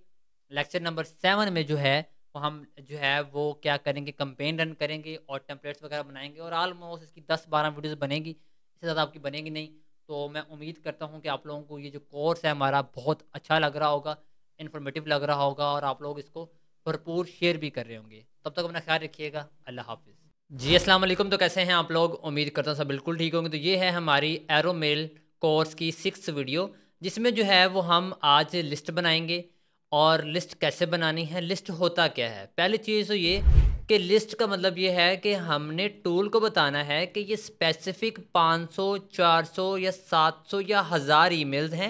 लेक्चर नंबर 7 में जो है वो हम जो है वो क्या करेंगे, कंपेन रन करेंगे और टेम्पलेट्स वगैरह बनाएंगे, और ऑलमोस्ट इसकी 10-12 वीडियोस बनेगी, इससे ज़्यादा आपकी बनेगी नहीं। तो मैं उम्मीद करता हूँ कि आप लोगों को ये जो कोर्स है हमारा बहुत अच्छा लग रहा होगा, इन्फॉर्मेटिव लग रहा होगा, और आप लोग इसको भरपूर शेयर भी कर रहे होंगे। तब तक अपना ख्याल रखिएगा। अल्लाह हाफिज़। जी अस्सलाम वालेकुम। तो कैसे हैं आप लोग? उम्मीद करता हूँ सब बिल्कुल ठीक होंगे। तो ये है हमारी एरोमेल कोर्स की 6th वीडियो, जिसमें जो है वो हम आज लिस्ट बनाएंगे। और लिस्ट कैसे बनानी है, लिस्ट होता क्या है? पहली चीज़ तो ये कि लिस्ट का मतलब ये है कि हमने टूल को बताना है कि ये स्पेसिफिक 500, 400 या 700 या 1000 ईमेल्स हैं,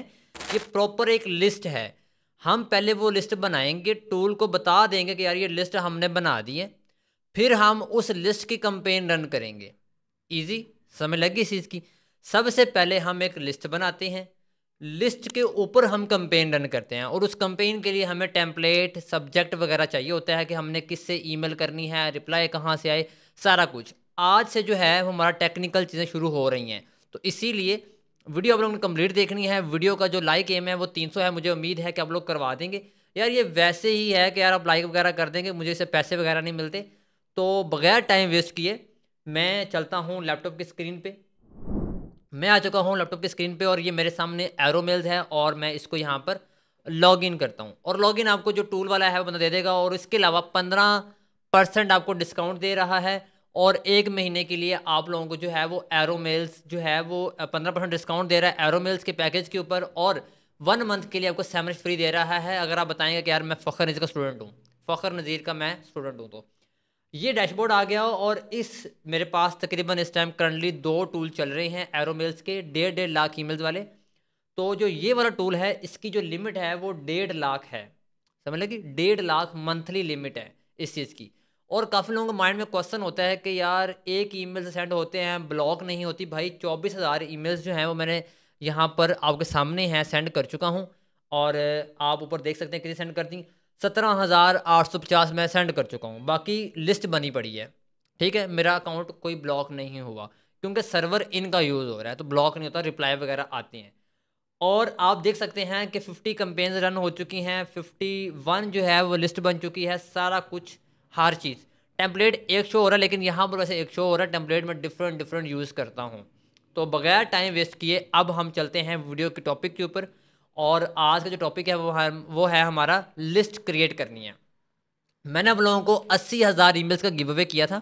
ये प्रॉपर एक लिस्ट है। हम पहले वो लिस्ट बनाएंगे, टूल को बता देंगे कि यार ये लिस्ट हमने बना दी है, फिर हम उस लिस्ट की कंपेन रन करेंगे। इजी समझ लगी इस चीज़ की? सबसे पहले हम एक लिस्ट बनाते हैं, लिस्ट के ऊपर हम कंपेन रन करते हैं, और उस कंपेन के लिए हमें टेम्पलेट, सब्जेक्ट वगैरह चाहिए होता है कि हमने किससे ईमेल करनी है, रिप्लाई कहाँ से आए, सारा कुछ। आज से जो है वो हमारा टेक्निकल चीज़ें शुरू हो रही हैं, तो इसीलिए वीडियो आप लोगों ने कंप्लीट देखनी है। वीडियो का जो लाइक एम है वो 300 है, मुझे उम्मीद है कि आप लोग करवा देंगे। यार ये वैसे ही है कि यार आप लाइक वगैरह कर देंगे, मुझे इससे पैसे वगैरह नहीं मिलते। तो बगैर टाइम वेस्ट किए मैं चलता हूँ लैपटॉप की स्क्रीन पे। मैं आ चुका हूँ लैपटॉप की स्क्रीन पे, और ये मेरे सामने एरोमेल्स है, और मैं इसको यहाँ पर लॉगिन करता हूँ। और लॉगिन आपको जो टूल वाला है वो बंदा दे देगा, और इसके अलावा 15% आपको डिस्काउंट दे रहा है। और 1 महीने के लिए आप लोगों को जो है वो एरोमेल्स जो है वो 15% डिस्काउंट दे रहा है एरोमेल्स के पैकेज के ऊपर, और 1 मंथ के लिए आपको सैमरज फ्री दे रहा है। अगर आप बताएंगे कि यार मैं फ़खर नज़ीर का स्टूडेंट हूँ, फ़खर नज़ीर का मैं स्टूडेंट हूँ, तो ये डैशबोर्ड आ गया। और इस मेरे पास तकरीबन इस टाइम करंटली 2 टूल चल रहे हैं एरोमेल्स के, 1.5 लाख ईमेल्स वाले। तो जो ये वाला टूल है इसकी जो लिमिट है वो 1.5 लाख है, समझ लगी? 1.5 लाख मंथली लिमिट है इस चीज़ की। और काफ़ी लोगों के माइंड में क्वेश्चन होता है कि यार एक ईमेल से सेंड होते हैं, ब्लॉक नहीं होती। भाई 24,000 ईमेल्स जो हैं वो मैंने यहाँ पर आपके सामने हैं, सेंड कर चुका हूँ। और आप ऊपर देख सकते हैं कितनी सेंड कर दी, 17,850 मैं सेंड कर चुका हूँ। बाकी लिस्ट बनी पड़ी है, ठीक है। मेरा अकाउंट कोई ब्लॉक नहीं हुआ, क्योंकि सर्वर इनका यूज़ हो रहा है, तो ब्लॉक नहीं होता, रिप्लाई वगैरह आते हैं। और आप देख सकते हैं कि 50 कंपेन्स रन हो चुकी हैं, 51 जो है वो लिस्ट बन चुकी है, सारा कुछ हर चीज़। टेम्पलेट एक शो हो रहा है, लेकिन यहाँ पर वैसे एक शो हो रहा है, टेम्पलेट में डिफरेंट डिफरेंट यूज़ करता हूँ। तो बगैर टाइम वेस्ट किए अब हम चलते हैं वीडियो के टॉपिक के ऊपर। और आज का जो टॉपिक है वो है हमारा लिस्ट क्रिएट करनी है। मैंने आप लोगों को 80,000 ईमेल्स का गिव अवे किया था।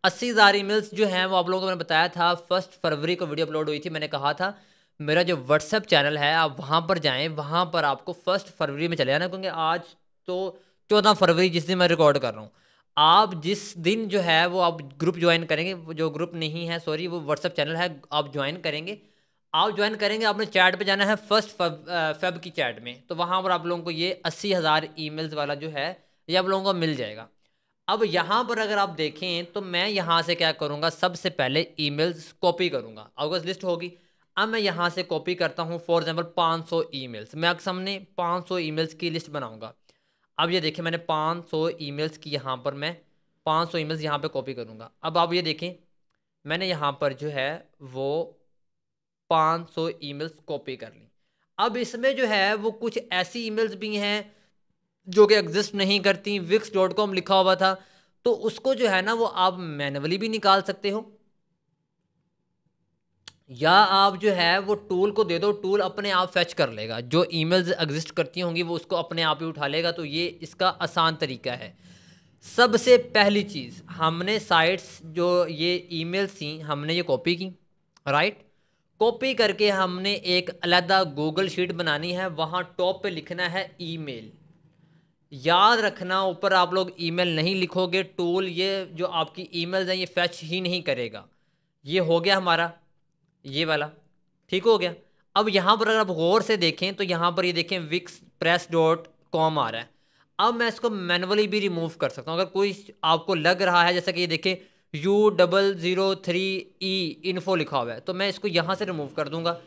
80,000 ईमेल्स जो हैं वो आप लोगों को मैंने बताया था, 1 फरवरी को वीडियो अपलोड हुई थी। मैंने कहा था मेरा जो व्हाट्सएप चैनल है आप वहाँ पर जाएं, वहाँ पर आपको 1 फरवरी में चले जाना, क्योंकि आज तो 14 फरवरी जिस दिन मैं रिकॉर्ड कर रहा हूँ, आप जिस दिन जो है वो आप ग्रुप ज्वाइन करेंगे, वो जो ग्रुप नहीं है सॉरी वो व्हाट्सएप चैनल है, आप ज्वाइन करेंगे। आप ज्वाइन करेंगे, आपने चैट पे जाना है 1 फेब की चैट में, तो वहाँ पर आप लोगों को ये 80,000 ईमेल्स वाला जो है ये आप लोगों को मिल जाएगा। अब यहाँ पर अगर आप देखें तो मैं यहाँ से क्या करूँगा, सबसे पहले ईमेल्स कॉपी करूँगा। आपके पास लिस्ट होगी, अब मैं यहाँ से कॉपी करता हूँ। फॉर एग्जांपल 500 ईमेल्स, मैं आपके सामने 500 ईमेल्स की लिस्ट बनाऊँगा। अब ये देखें मैंने 500 ईमेल्स की, यहाँ पर मैं 500 ईमेल्स यहाँ पे कॉपी करूँगा। अब आप ये देखें मैंने यहाँ पर जो है वो 500 ईमेल्स कॉपी कर ली। अब इसमें जो है वो कुछ ऐसी ईमेल्स भी हैं जो कि एग्जिस्ट नहीं करती। wix.com लिखा हुआ था, तो उसको जो है ना वो आप मैन्युअली भी निकाल सकते हो, या आप जो है वो टूल को दे दो, टूल अपने आप फेच कर लेगा। जो ईमेल्स एग्जिस्ट करती होंगी वो उसको अपने आप ही उठा लेगा। तो ये इसका आसान तरीका है। सबसे पहली चीज़, हमने साइट्स जो ये ईमेल्स थी हमने ये कॉपी की, राइट। कॉपी करके हमने एक अलग गूगल शीट बनानी है, वहाँ टॉप पे लिखना है ईमेल। याद रखना ऊपर आप लोग ईमेल नहीं लिखोगे, टूल ये जो आपकी ईमेल्स हैं ये फेच ही नहीं करेगा। ये हो गया हमारा ये वाला, ठीक हो गया। अब यहाँ पर अगर आप गौर से देखें तो यहाँ पर ये देखें wixpress.com आ रहा है। अब मैं इसको मैनुअली भी रिमूव कर सकता हूँ। अगर कोई आपको लग रहा है जैसा कि ये देखें U003E इन्फो लिखा हुआ है, तो मैं इसको यहाँ से रिमूव कर दूंगा।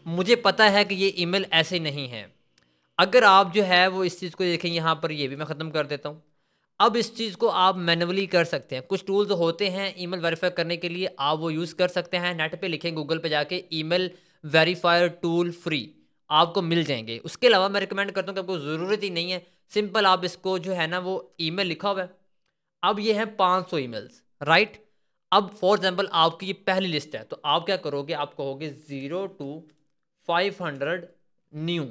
मुझे पता है कि ये ईमेल ऐसे नहीं है। अगर आप जो है वो इस चीज़ को देखें, यहाँ पर ये भी मैं ख़त्म कर देता हूँ। अब इस चीज़ को आप मैनुअली कर सकते हैं। कुछ टूल्स होते हैं ईमेल वेरीफाई करने के लिए, आप वो यूज़ कर सकते हैं। नेट पे लिखें, गूगल पे जाके ईमेल वेरीफायर टूल फ्री, आपको मिल जाएंगे। उसके अलावा मैं रिकमेंड करता हूँ कि आपको ज़रूरत ही नहीं है, सिंपल आप इसको जो है ना वो ईमेल लिखा हुआ है। अब ये है 500 ईमेल्स, राइट। अब फॉर एग्जाम्पल आपकी ये पहली लिस्ट है, तो आप क्या करोगे, आप कहोगे 0 to 500 न्यू।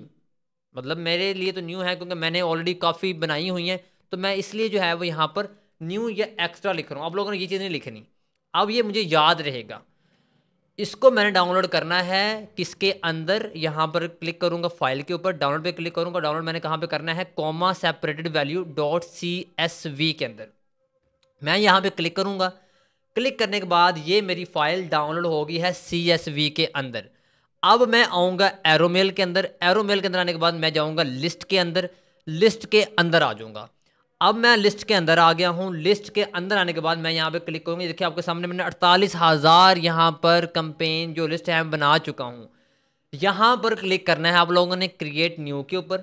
मतलब मेरे लिए तो न्यू है क्योंकि मैंने ऑलरेडी काफ़ी बनाई हुई हैं, तो मैं इसलिए जो है वो यहाँ पर न्यू या एक्स्ट्रा लिख रहा हूँ। आप लोगों ने ये चीज़ नहीं लिखनी। अब ये मुझे याद रहेगा, इसको मैंने डाउनलोड करना है किसके अंदर, यहाँ पर क्लिक करूँगा फाइल के ऊपर, डाउनलोड पे क्लिक करूँगा। डाउनलोड मैंने कहाँ पे करना है, comma separated value dot CSV के अंदर मैं यहाँ पे क्लिक करूँगा। क्लिक करने के बाद ये मेरी फाइल डाउनलोड होगी है CSV के अंदर। अब मैं आऊँगा एरोमेल के अंदर। एरोमेल के अंदर आने के बाद मैं जाऊँगा लिस्ट के अंदर। लिस्ट के अंदर आ जाऊँगा। अब मैं लिस्ट के अंदर आ गया हूँ। लिस्ट के अंदर आने के बाद मैं यहाँ पे क्लिक करूँगी। देखिए आपके सामने मैंने 48,000 यहाँ पर कंपेन जो लिस्ट है बना चुका हूँ। यहाँ पर क्लिक करना है आप लोगों ने क्रिएट न्यू के ऊपर।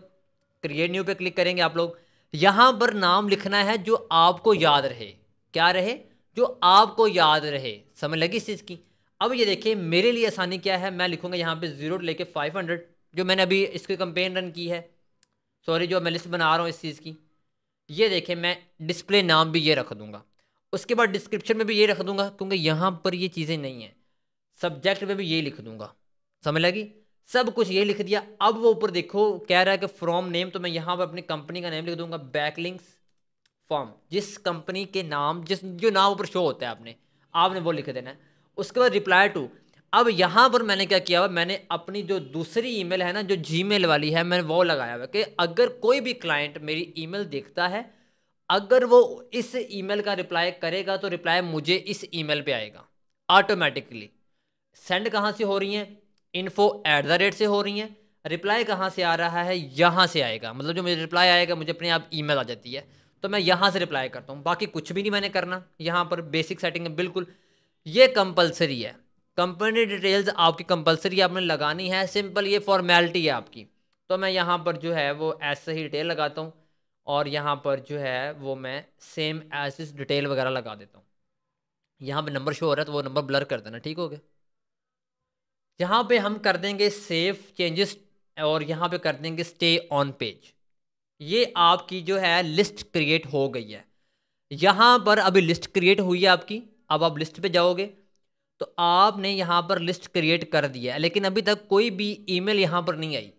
क्रिएट न्यू पे क्लिक करेंगे आप लोग। यहाँ पर नाम लिखना है जो आपको याद रहे। क्या रहे, जो आपको याद रहे। समझ लगी इस चीज़ की। अब ये देखिए मेरे लिए आसानी क्या है, मैं लिखूंगा यहाँ पे 0 लेके 500, जो मैंने अभी इसकी कंपेन रन की है, सॉरी जो मैं लिस्ट बना रहा हूँ इस चीज़ की। ये देखिए मैं डिस्प्ले नाम भी ये रख दूंगा। उसके बाद डिस्क्रिप्शन में भी ये रख दूंगा क्योंकि यहाँ पर ये चीज़ें नहीं हैं। सब्जेक्ट में भी ये लिख दूंगा। समझ लगी, सब कुछ ये लिख दिया। अब वो ऊपर देखो कह रहा है कि फ्रॉम नेम, तो मैं यहाँ पर अपनी कंपनी का नेम लिख दूंगा बैकलिंक्स फॉर्म। जिस कंपनी के नाम, जिस जो नाम ऊपर शो होता है आपने वो लिख देना है। उसके बाद रिप्लाई टू। अब यहाँ पर मैंने क्या किया हुआ, मैंने अपनी जो दूसरी ईमेल है ना, जो जीमेल वाली है, मैंने वो लगाया हुआ कि अगर कोई भी क्लाइंट मेरी ईमेल देखता है, अगर वो इस ईमेल का रिप्लाई करेगा तो रिप्लाई मुझे इस ईमेल पे आएगा ऑटोमेटिकली। सेंड कहाँ से हो रही हैं, info@, से हो रही हैं। रिप्लाई कहाँ से आ रहा है, यहाँ से आएगा। मतलब जो मुझे रिप्लाई आएगा मुझे अपने आप ईमेल आ जाती है, तो मैं यहाँ से रिप्लाई करता हूँ। बाकी कुछ भी नहीं मैंने करना। यहाँ पर बेसिक सेटिंग है बिल्कुल। ये कंपलसरी है, कंपनी डिटेल्स आपकी कंपलसरी आपने लगानी है। सिंपल ये फॉर्मेलिटी है आपकी। तो मैं यहाँ पर जो है वो ऐसे ही डिटेल लगाता हूँ, और यहाँ पर जो है वो मैं सेम एज डिटेल वगैरह लगा देता हूँ। यहाँ पे नंबर शो हो रहा है तो वो नंबर ब्लर कर देना, ठीक हो गया। यहाँ पे हम कर देंगे सेव चेंजेस, और यहाँ पे कर देंगे स्टे ऑन पेज। ये आपकी जो है लिस्ट क्रिएट हो गई है। यहाँ पर अभी लिस्ट क्रिएट हुई है आपकी। अब आप लिस्ट पे जाओगे तो आपने यहाँ पर लिस्ट क्रिएट कर दिया है, लेकिन अभी तक कोई भी ईमेल यहाँ पर नहीं आई।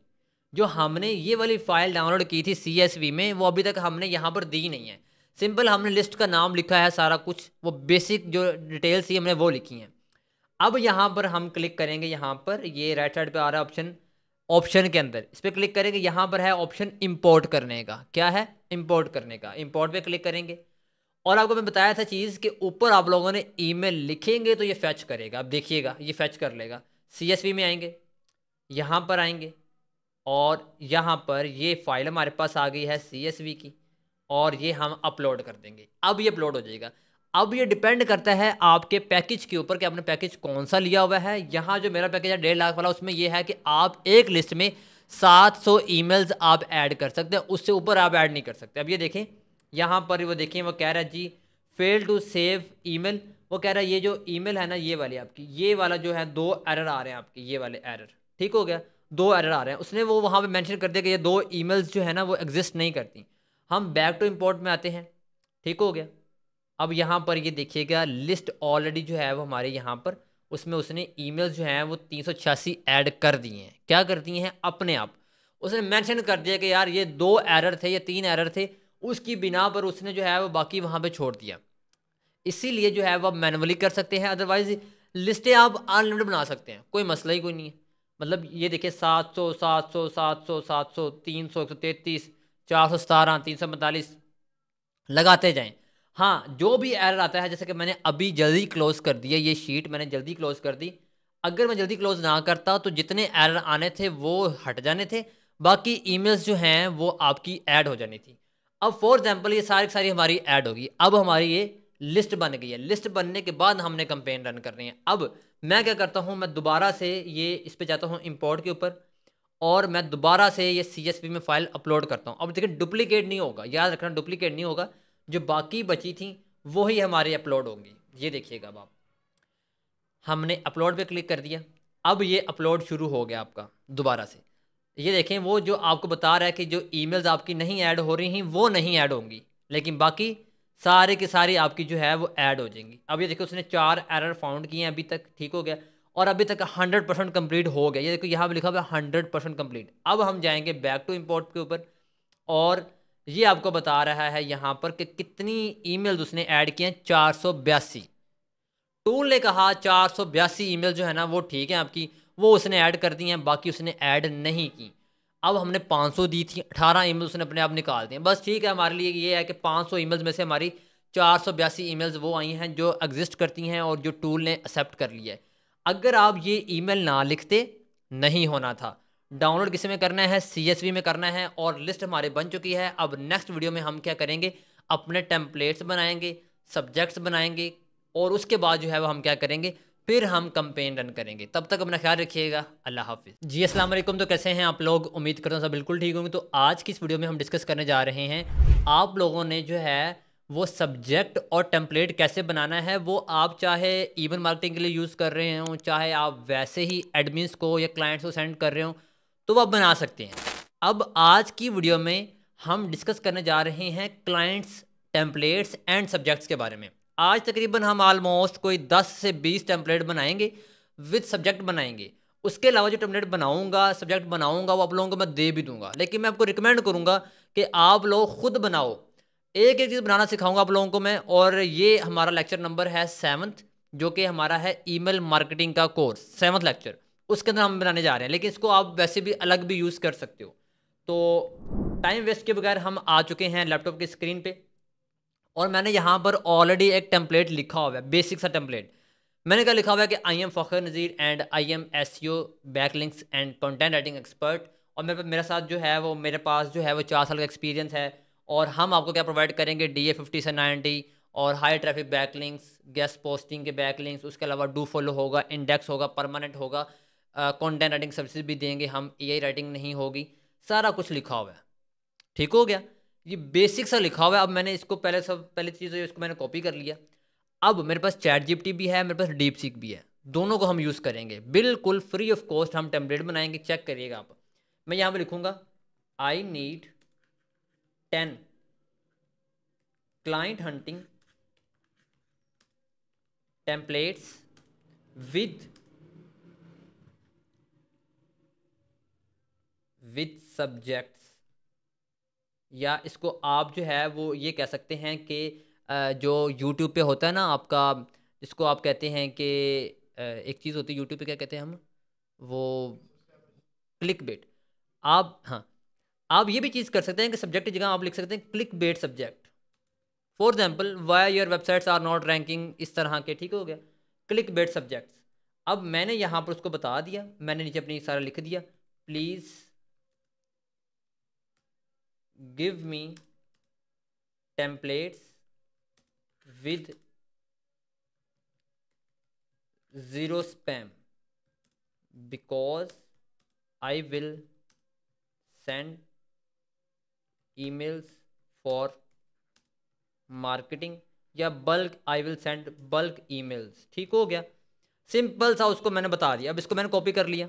जो हमने ये वाली फाइल डाउनलोड की थी CSV में, वो अभी तक हमने यहाँ पर दी नहीं है। सिंपल हमने लिस्ट का नाम लिखा है, सारा कुछ वो बेसिक जो डिटेल्स थी हमने वो लिखी हैं। अब यहाँ पर हम क्लिक करेंगे, यहाँ पर ये राइट साइड पे आ रहा है ऑप्शन, ऑप्शन के अंदर इस पर क्लिक करेंगे। यहाँ पर है ऑप्शन इंपोर्ट करने का। क्या है, इंपोर्ट करने का। इंपोर्ट पे क्लिक करेंगे, और आपको मैं बताया था चीज़ कि ऊपर आप लोगों ने ईमेल लिखेंगे तो ये फैच करेगा। अब देखिएगा ये फैच कर लेगा। CSV में आएंगे, यहाँ पर आएंगे, और यहाँ पर ये फाइल हमारे पास आ गई है CSV की, और ये हम अपलोड कर देंगे। अब ये अपलोड हो जाएगा। अब ये डिपेंड करता है आपके पैकेज के ऊपर कि आपने पैकेज कौन सा लिया हुआ है। यहाँ जो मेरा पैकेज है 1.5 लाख वाला, उसमें ये है कि आप एक लिस्ट में 700 ईमेल्स आप ऐड कर सकते हैं, उससे ऊपर आप ऐड नहीं कर सकते। अब ये देखें यहाँ पर वो देखें, वो कह रहा है जी फेल टू सेव ईमेल। वो कह रहा है ये जो ईमेल है ना, ये वाली आपकी, ये वाला जो है 2 एरर आ रहे हैं आपके, ये वाले एरर। ठीक हो गया, 2 एरर आ रहे हैं। उसने वो वहाँ पे मेंशन कर दिया कि ये 2 ईमेल्स जो है ना वो एग्जिस्ट नहीं करती। हम बैक टू इंपोर्ट में आते हैं। ठीक हो गया। अब यहाँ पर ये देखिएगा लिस्ट ऑलरेडी जो है वो हमारे यहाँ पर, उसमें उसने ईमेल्स जो हैं वो 386 ऐड कर दिए हैं। क्या कर दिए हैं, अपने आप उसने मेंशन कर दिया कि यार ये 2 एरर थे, ये 3 एरर थे, उसकी बिना पर उसने जो है वो बाकी वहाँ पे छोड़ दिया। इसीलिए जो है वो आप मैनुअली कर सकते हैं, अदरवाइज लिस्टें आप अनलिमिटेड बना सकते हैं, कोई मसला ही कोई नहीं है। मतलब ये देखिए 700 700 700 700 300 133 417 345 लगाते जाएं। हाँ, जो भी एरर आता है, जैसे कि मैंने अभी जल्दी क्लोज कर दिया, ये शीट मैंने जल्दी क्लोज कर दी। अगर मैं जल्दी क्लोज ना करता तो जितने एरर आने थे वो हट जाने थे, बाकी ईमेल्स जो हैं वो आपकी ऐड हो जानी थी। अब फॉर एग्जांपल ये सारी सारी हमारी ऐड होगी। अब हमारी ये लिस्ट बन गई है। लिस्ट बनने के बाद हमने कंपेन रन करनी है। अब मैं क्या करता हूँ, मैं दोबारा से ये इस पे जाता हूँ इंपोर्ट के ऊपर, और मैं दोबारा से ये CSV में फ़ाइल अपलोड करता हूँ। अब देखिए डुप्लीकेट नहीं होगा, याद रखना डुप्लीकेट नहीं होगा, जो बाकी बची थी वही हमारे अपलोड होंगी। ये देखिएगा अब आप, हमने अपलोड पे क्लिक कर दिया, अब ये अपलोड शुरू हो गया आपका दोबारा से। ये देखें वो जो आपको बता रहा है कि जो ईमेल्स आपकी नहीं ऐड हो रही हैं वो नहीं ऐड होंगी, लेकिन बाकी सारे के सारी आपकी जो है वो ऐड हो जाएंगी। अब ये देखो उसने 4 एरर फाउंड किए हैं अभी तक, ठीक हो गया, और अभी तक 100% कंप्लीट हो गया। ये देखो यहाँ पे लिखा हुआ है 100% कंप्लीट। अब हम जाएंगे बैक टू इंपोर्ट के ऊपर, और ये आपको बता रहा है यहाँ पर कि कितनी ईमेल्स उसने ऐड किए हैं, 482। टूल ने कहा 482 ईमेल जो है ना वो ठीक है आपकी, वो उसने ऐड कर दी हैं, बाकी उसने ऐड नहीं की। अब हमने 500 दी थी, 18 ईमेल उसने अपने आप निकाल दिए। बस ठीक है, हमारे लिए ये है कि 500 ईमेल्स में से हमारी 482 ईमेल्स वो आई हैं जो एग्जिस्ट करती हैं और जो टूल ने एक्सेप्ट कर लिया है। अगर आप ये ईमेल ना लिखते, नहीं होना था। डाउनलोड किसी में करना है, CSV में करना है, और लिस्ट हमारे बन चुकी है। अब नेक्स्ट वीडियो में हम क्या करेंगे, अपने टेम्पलेट्स बनाएंगे, सब्जेक्ट्स बनाएंगे, और उसके बाद जो है वो हम क्या करेंगे, फिर हम कंपेन रन करेंगे। तब तक अपना ख्याल रखिएगा। अल्लाह हाफिज़ जी। अस्सलाम वालेकुम। तो कैसे हैं आप लोग, उम्मीद करता हूँ सब बिल्कुल ठीक होंगे। तो आज की इस वीडियो में हम डिस्कस करने जा रहे हैं, आप लोगों ने जो है वो सब्जेक्ट और टेम्पलेट कैसे बनाना है। वो आप चाहे ईमेल मार्केटिंग के लिए यूज़ कर रहे हो, चाहे आप वैसे ही एडमिन्स को या क्लाइंट्स को सेंड कर रहे हो, तो वो आप बना सकते हैं। अब आज की वीडियो में हम डिस्कस करने जा रहे हैं क्लाइंट्स, टेम्पलेट्स एंड सब्जेक्ट्स के बारे में। आज तकरीबन हम ऑलमोस्ट कोई 10 से 20 टेम्पलेट बनाएंगे, विद सब्जेक्ट बनाएंगे। उसके अलावा जो टेम्पलेट बनाऊंगा, सब्जेक्ट बनाऊंगा, वो आप लोगों को मैं दे भी दूंगा, लेकिन मैं आपको रिकमेंड करूंगा कि आप लोग खुद बनाओ। एक एक चीज़ बनाना सिखाऊंगा आप लोगों को मैं। और ये हमारा लेक्चर नंबर है 7th, जो कि हमारा है ईमेल मार्केटिंग का कोर्स, 7th लेक्चर, उसके अंदर हम बनाने जा रहे हैं। लेकिन इसको आप वैसे भी अलग भी यूज़ कर सकते हो। तो टाइम वेस्ट के बगैर हम आ चुके हैं लैपटॉप की स्क्रीन पे, और मैंने यहाँ पर ऑलरेडी एक टेम्पलेट लिखा हुआ है, बेसिक सा टेम्पलेट। मैंने क्या लिखा हुआ है कि I am Fakhar Nazir and I am SEO backlinks and content writing expert. और मेरे साथ जो है वो, मेरे पास जो है वो 4 साल का एक्सपीरियंस है। और हम आपको क्या प्रोवाइड करेंगे, DA 50 से 90 और high traffic backlinks, guest posting के बैकलिंक्स, उसके अलावा डू फॉलो होगा, इंडेक्स होगा, परमानेंट होगा, कंटेंट राइटिंग सर्विसेज भी देंगे हम, AI राइटिंग नहीं होगी, सारा कुछ लिखा हुआ है। ठीक हो गया, ये बेसिक सा लिखा हुआ है। अब मैंने इसको पहले चीज़ है इसको मैंने कॉपी कर लिया। अब मेरे पास ChatGPT भी है, मेरे पास DeepSeek भी है, दोनों को हम यूज़ करेंगे बिल्कुल फ्री ऑफ कॉस्ट। हम टेम्पलेट बनाएंगे, चेक करिएगा आप। मैं यहाँ पे लिखूंगा I need 10 client hunting templates with subjects, या इसको आप जो है वो ये कह सकते हैं कि जो YouTube पे होता है ना आपका, जिसको आप कहते हैं कि एक चीज़ होती है YouTube पे, क्या कहते हैं हम, वो क्लिक बेट। आप, हाँ, आप ये भी चीज़ कर सकते हैं कि सब्जेक्ट की जगह आप लिख सकते हैं click bait subject. For example, why your websites are not ranking, इस तरह के, ठीक हो गया, क्लिक बेट सब्जेक्ट्स। अब मैंने यहाँ पर उसको बता दिया, मैंने नीचे अपनी सारा लिख दिया, please give me templates with 0 spam because I will send emails for marketing, या bulk, I will send bulk emails. ठीक हो गया, सिंपल सा उसको मैंने बता दिया। अब इसको मैंने कॉपी कर लिया,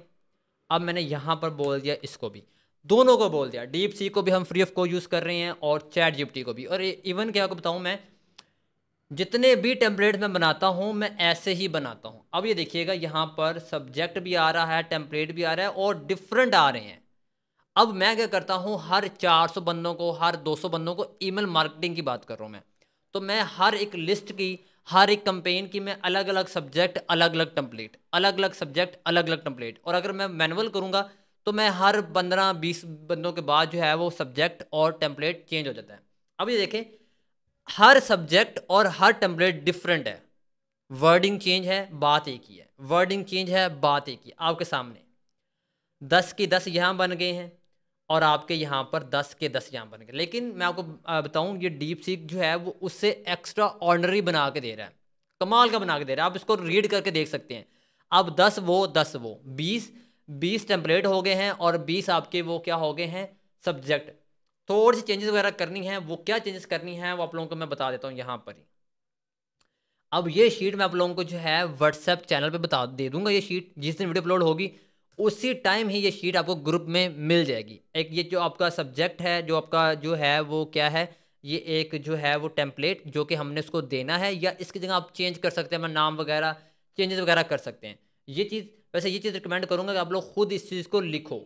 अब मैंने यहाँ पर बोल दिया, इसको भी, दोनों को बोल दिया। DeepSeek को भी हम फ्री ऑफ को यूज़ कर रहे हैं, और ChatGPT को भी। और इवन क्या आपको बताऊँ, मैं जितने भी टेम्पलेट मैं बनाता हूँ मैं ऐसे ही बनाता हूँ। अब ये देखिएगा, यहाँ पर सब्जेक्ट भी आ रहा है, टेम्पलेट भी आ रहा है, और डिफरेंट आ रहे हैं। अब मैं क्या करता हूँ, हर 400 बंदों को, हर 200 बंदों को ईमेल मार्केटिंग की बात कर रहा हूँ मैं, तो मैं हर एक लिस्ट की, हर एक कंपेन की मैं अलग अलग सब्जेक्ट, अलग अलग टेम्पलेट, अलग अलग सब्जेक्ट, अलग अलग टेम्पलेट। और अगर मैं मैनुअल करूँगा तो मैं हर 15-20 बंदों के बाद जो है वो सब्जेक्ट और टेम्पलेट चेंज हो जाता है। अब ये देखें, हर सब्जेक्ट और हर टेम्पलेट डिफरेंट है, वर्डिंग चेंज है, बात एक ही है, वर्डिंग चेंज है, बात एक ही। आपके सामने 10 के 10 यहाँ बन गए हैं, और आपके यहाँ पर 10 के 10 यहाँ बन गए। लेकिन मैं आपको बताऊँ, ये DeepSeek जो है वो उससे एक्स्ट्रा ऑर्डिनरी बना के दे रहा है, कमाल का बना के दे रहा है। आप इसको रीड करके देख सकते हैं। अब 10 वो 10 वो 20 20 टेम्पलेट हो गए हैं और 20 आपके वो क्या हो गए हैं सब्जेक्ट। थोड़ी सी चेंजेस वगैरह करनी है, वो क्या चेंजेस करनी है वो आप लोगों को मैं बता देता हूँ यहाँ पर ही। अब ये शीट मैं आप लोगों को जो है व्हाट्सएप चैनल पे बता दे दूंगा। ये शीट जिस दिन वीडियो अपलोड होगी उसी टाइम ही ये शीट आपको ग्रुप में मिल जाएगी। एक ये जो आपका सब्जेक्ट है, जो आपका जो है वो क्या है, ये एक जो है वो टेम्पलेट जो कि हमने उसको देना है, या इसकी जगह आप चेंज कर सकते हैं, मैं नाम वगैरह चेंजेस वगैरह कर सकते हैं। ये चीज़ वैसे ये चीज़ रिकमेंड करूँगा कि आप लोग खुद इस चीज़ को लिखो।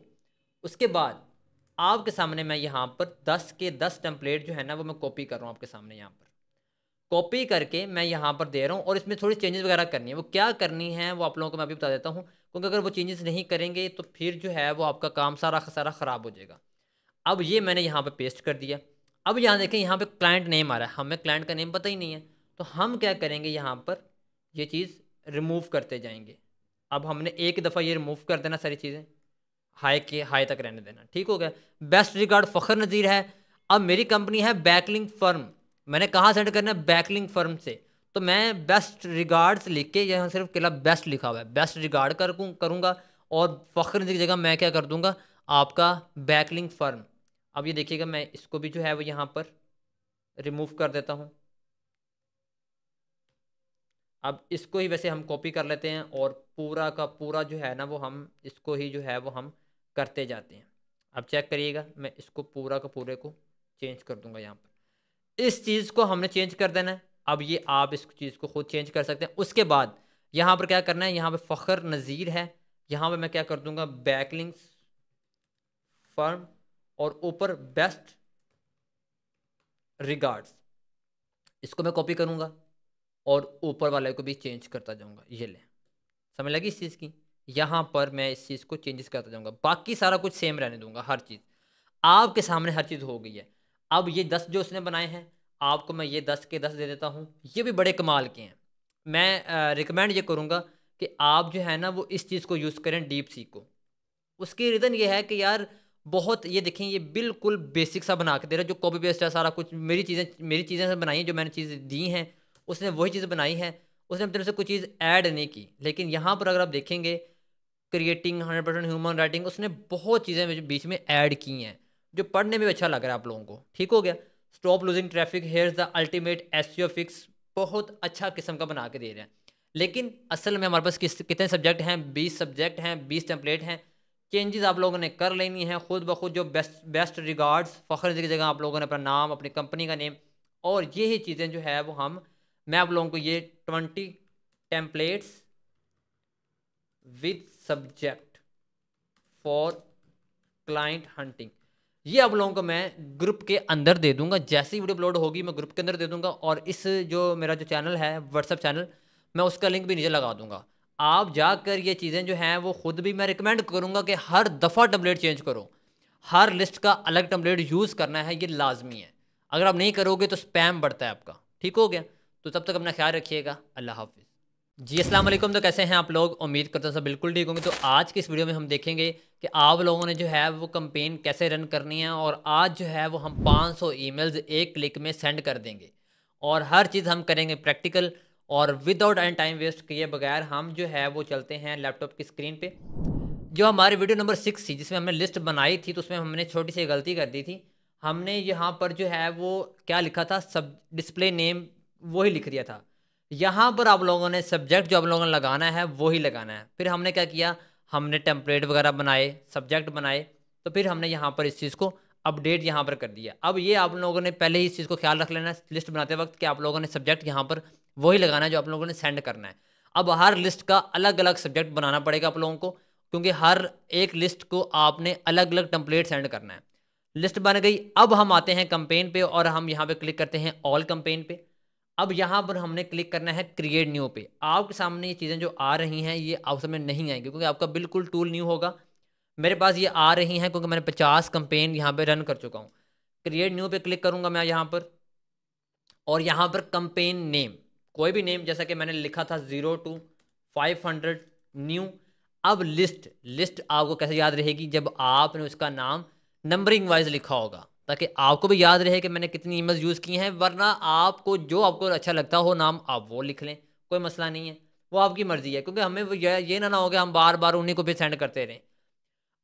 उसके बाद आपके सामने मैं यहाँ पर 10 के 10 टेम्पलेट जो है ना वो मैं कॉपी कर रहा हूँ आपके सामने। यहाँ पर कॉपी करके मैं यहाँ पर दे रहा हूँ और इसमें थोड़ी चेंजेस वगैरह करनी है। वो क्या करनी है वो आप लोगों को मैं अभी बता देता हूँ, क्योंकि अगर वो चेंजेस नहीं करेंगे तो फिर जो है वो आपका काम सारा सारा ख़राब हो जाएगा। अब ये मैंने यहाँ पे पेस्ट कर दिया। अब यहाँ देखें, यहाँ पे क्लाइंट नेम आ रहा है, हमें क्लाइंट का नेम पता ही नहीं है, तो हम क्या करेंगे, यहाँ पर ये चीज़ रिमूव करते जाएंगे। अब हमने एक दफ़ा ये रिमूव कर देना, सारी चीज़ें हाई के हाई तक रहने देना, ठीक हो गया। बेस्ट रिगार्ड फ़खर नज़ीर है। अब मेरी कंपनी है बैकलिंक फर्म, मैंने कहाँ सेंड करना है, बैकलिंक फर्म से। तो मैं बेस्ट रिगार्ड्स लिख के यहाँ सिर्फ केवल बेस्ट लिखा हुआ है, बेस्ट रिगार्ड करूँगा और फ़खर नज़ीर की जगह मैं क्या कर दूँगा, आपका बैकलिंक फर्म। अब ये देखिएगा, मैं इसको भी जो है वो यहाँ पर रिमूव कर देता हूँ। अब इसको ही वैसे हम कॉपी कर लेते हैं और पूरा का पूरा जो है ना वो हम इसको ही जो है वो हम करते जाते हैं। अब चेक करिएगा, मैं इसको पूरा का पूरे को चेंज कर दूंगा। यहाँ पर इस चीज़ को हमने चेंज कर देना है। अब ये आप इस चीज़ को खुद चेंज कर सकते हैं। उसके बाद यहाँ पर क्या करना है, यहाँ पे फ़खर नज़ीर है, यहाँ पे मैं क्या कर दूंगा, बैकलिंक्स फर्म और ऊपर बेस्ट रिगार्ड्स, इसको मैं कॉपी करूँगा और ऊपर वाले को भी चेंज करता जाऊँगा। ये ले, समझ लगी इस चीज़ की। यहाँ पर मैं इस चीज़ को चेंजेस करता जाऊँगा, बाकी सारा कुछ सेम रहने दूंगा। हर चीज़ आपके सामने हर चीज़ हो गई है। अब ये 10 जो उसने बनाए हैं, आपको मैं ये 10 के 10 दे देता हूँ। ये भी बड़े कमाल के हैं। मैं रिकमेंड ये करूँगा कि आप जो है ना वो इस चीज़ को यूज़ करें, डीप सीक को। उसकी रीज़न ये है कि यार बहुत, ये देखें, ये बिल्कुल बेसिक सा बना के दे रहा है, जो कॉपी पेस्ट है सारा कुछ। मेरी चीज़ें से बनाई हैं, जो मैंने चीज़ें दी हैं उसने वही चीज़ बनाई है। उसने अपनी तरफ से कोई चीज़ ऐड नहीं की। लेकिन यहाँ पर अगर आप देखेंगे, क्रिएटिंग 100% ह्यूमन राइटिंग, उसने बहुत चीज़ें बीच में ऐड की हैं जो पढ़ने में भी अच्छा लग रहा है आप लोगों को। ठीक हो गया। Stop losing traffic, here the ultimate SEO fix, बहुत अच्छा किस्म का बना के दे रहे हैं। लेकिन असल में हमारे पास कितने सब्जेक्ट हैं, 20 सब्जेक्ट हैं, 20 टेम्पलेट हैं। चेंजेस आप लोगों ने कर लेनी है खुद ब खुद। जो बेस्ट रिगार्ड्स फ़खर की जगह आप लोगों ने अपना नाम, अपनी कंपनी का नेम, और यही चीज़ें जो है वो मैं आप लोगों को ये 20 templates with subject for client hunting, ये आप लोगों को मैं ग्रुप के अंदर दे दूंगा। जैसे ही वीडियो अपलोड होगी मैं ग्रुप के अंदर दे दूंगा। और इस जो मेरा जो चैनल है व्हाट्सएप चैनल, मैं उसका लिंक भी नीचे लगा दूंगा। आप जाकर ये चीज़ें जो हैं वो खुद भी, मैं रिकमेंड करूंगा कि हर दफ़ा टेम्पलेट चेंज करो। हर लिस्ट का अलग टेम्पलेट यूज़ करना है, ये लाजमी है। अगर आप नहीं करोगे तो स्पैम बढ़ता है आपका। ठीक हो गया। तो तब तक अपना ख्याल रखिएगा। अल्लाह हाफिज़। जी अस्सलाम वालेकुम। तो कैसे हैं आप लोग, उम्मीद करता हूं सब बिल्कुल ठीक होंगे। तो आज की इस वीडियो में हम देखेंगे कि आप लोगों ने जो है वो कैंपेन कैसे रन करनी है। और आज जो है वो हम 500 ईमेल्स एक क्लिक में सेंड कर देंगे। और हर चीज़ हम करेंगे प्रैक्टिकल और विदाउट एनी टाइम वेस्ट किए बगैर। हम जो है वो चलते हैं लैपटॉप की स्क्रीन पे। जो हमारी वीडियो नंबर 6 थी, जिसमें हमने लिस्ट बनाई थी, तो उसमें हमने छोटी सी गलती कर दी थी। हमने यहाँ पर जो है वो क्या लिखा था, सब डिस्प्ले नेम वही लिख दिया था। यहाँ पर आप लोगों ने सब्जेक्ट जो आप लोगों ने लगाना है वही लगाना है। फिर हमने क्या किया, हमने टेम्पलेट वगैरह बनाए, सब्जेक्ट बनाए, तो फिर हमने यहाँ पर इस चीज़ को अपडेट यहाँ पर कर दिया। अब ये आप लोगों ने पहले ही इस चीज़ को ख्याल रख लेना है लिस्ट बनाते वक्त, कि आप लोगों ने सब्जेक्ट यहाँ पर वही लगाना है जो आप लोगों ने सेंड करना है। अब हर लिस्ट का अलग अलग सब्जेक्ट बनाना पड़ेगा आप लोगों को, क्योंकि हर एक लिस्ट को आपने अलग अलग टेम्पलेट सेंड करना है। लिस्ट बन गई। अब हम आते हैं कंपेन पे और हम यहाँ पे क्लिक करते हैं ऑल कंपेन पे। अब यहाँ पर हमने क्लिक करना है क्रिएट न्यू पे। आपके सामने ये चीज़ें जो आ रही हैं ये आप समय नहीं आएंगी, क्योंकि आपका बिल्कुल टूल न्यू होगा। मेरे पास ये आ रही हैं क्योंकि मैंने 50 कंपेन यहाँ पे रन कर चुका हूँ। क्रिएट न्यू पे क्लिक करूँगा मैं यहाँ पर, और यहाँ पर कंपेन नेम, कोई भी नेम, जैसा कि मैंने लिखा था 0 to 500 न्यू। अब लिस्ट आपको कैसे याद रहेगी, जब आपने उसका नाम नंबरिंग वाइज लिखा होगा, ताकि आपको भी याद रहे कि मैंने कितनी ईमेल्स यूज़ की हैं। वरना आपको जो आपको अच्छा लगता हो नाम, आप वो लिख लें, कोई मसला नहीं है, वो आपकी मर्ज़ी है। क्योंकि हमें ये ना हो कि हम बार बार उन्हीं को भी सेंड करते रहें।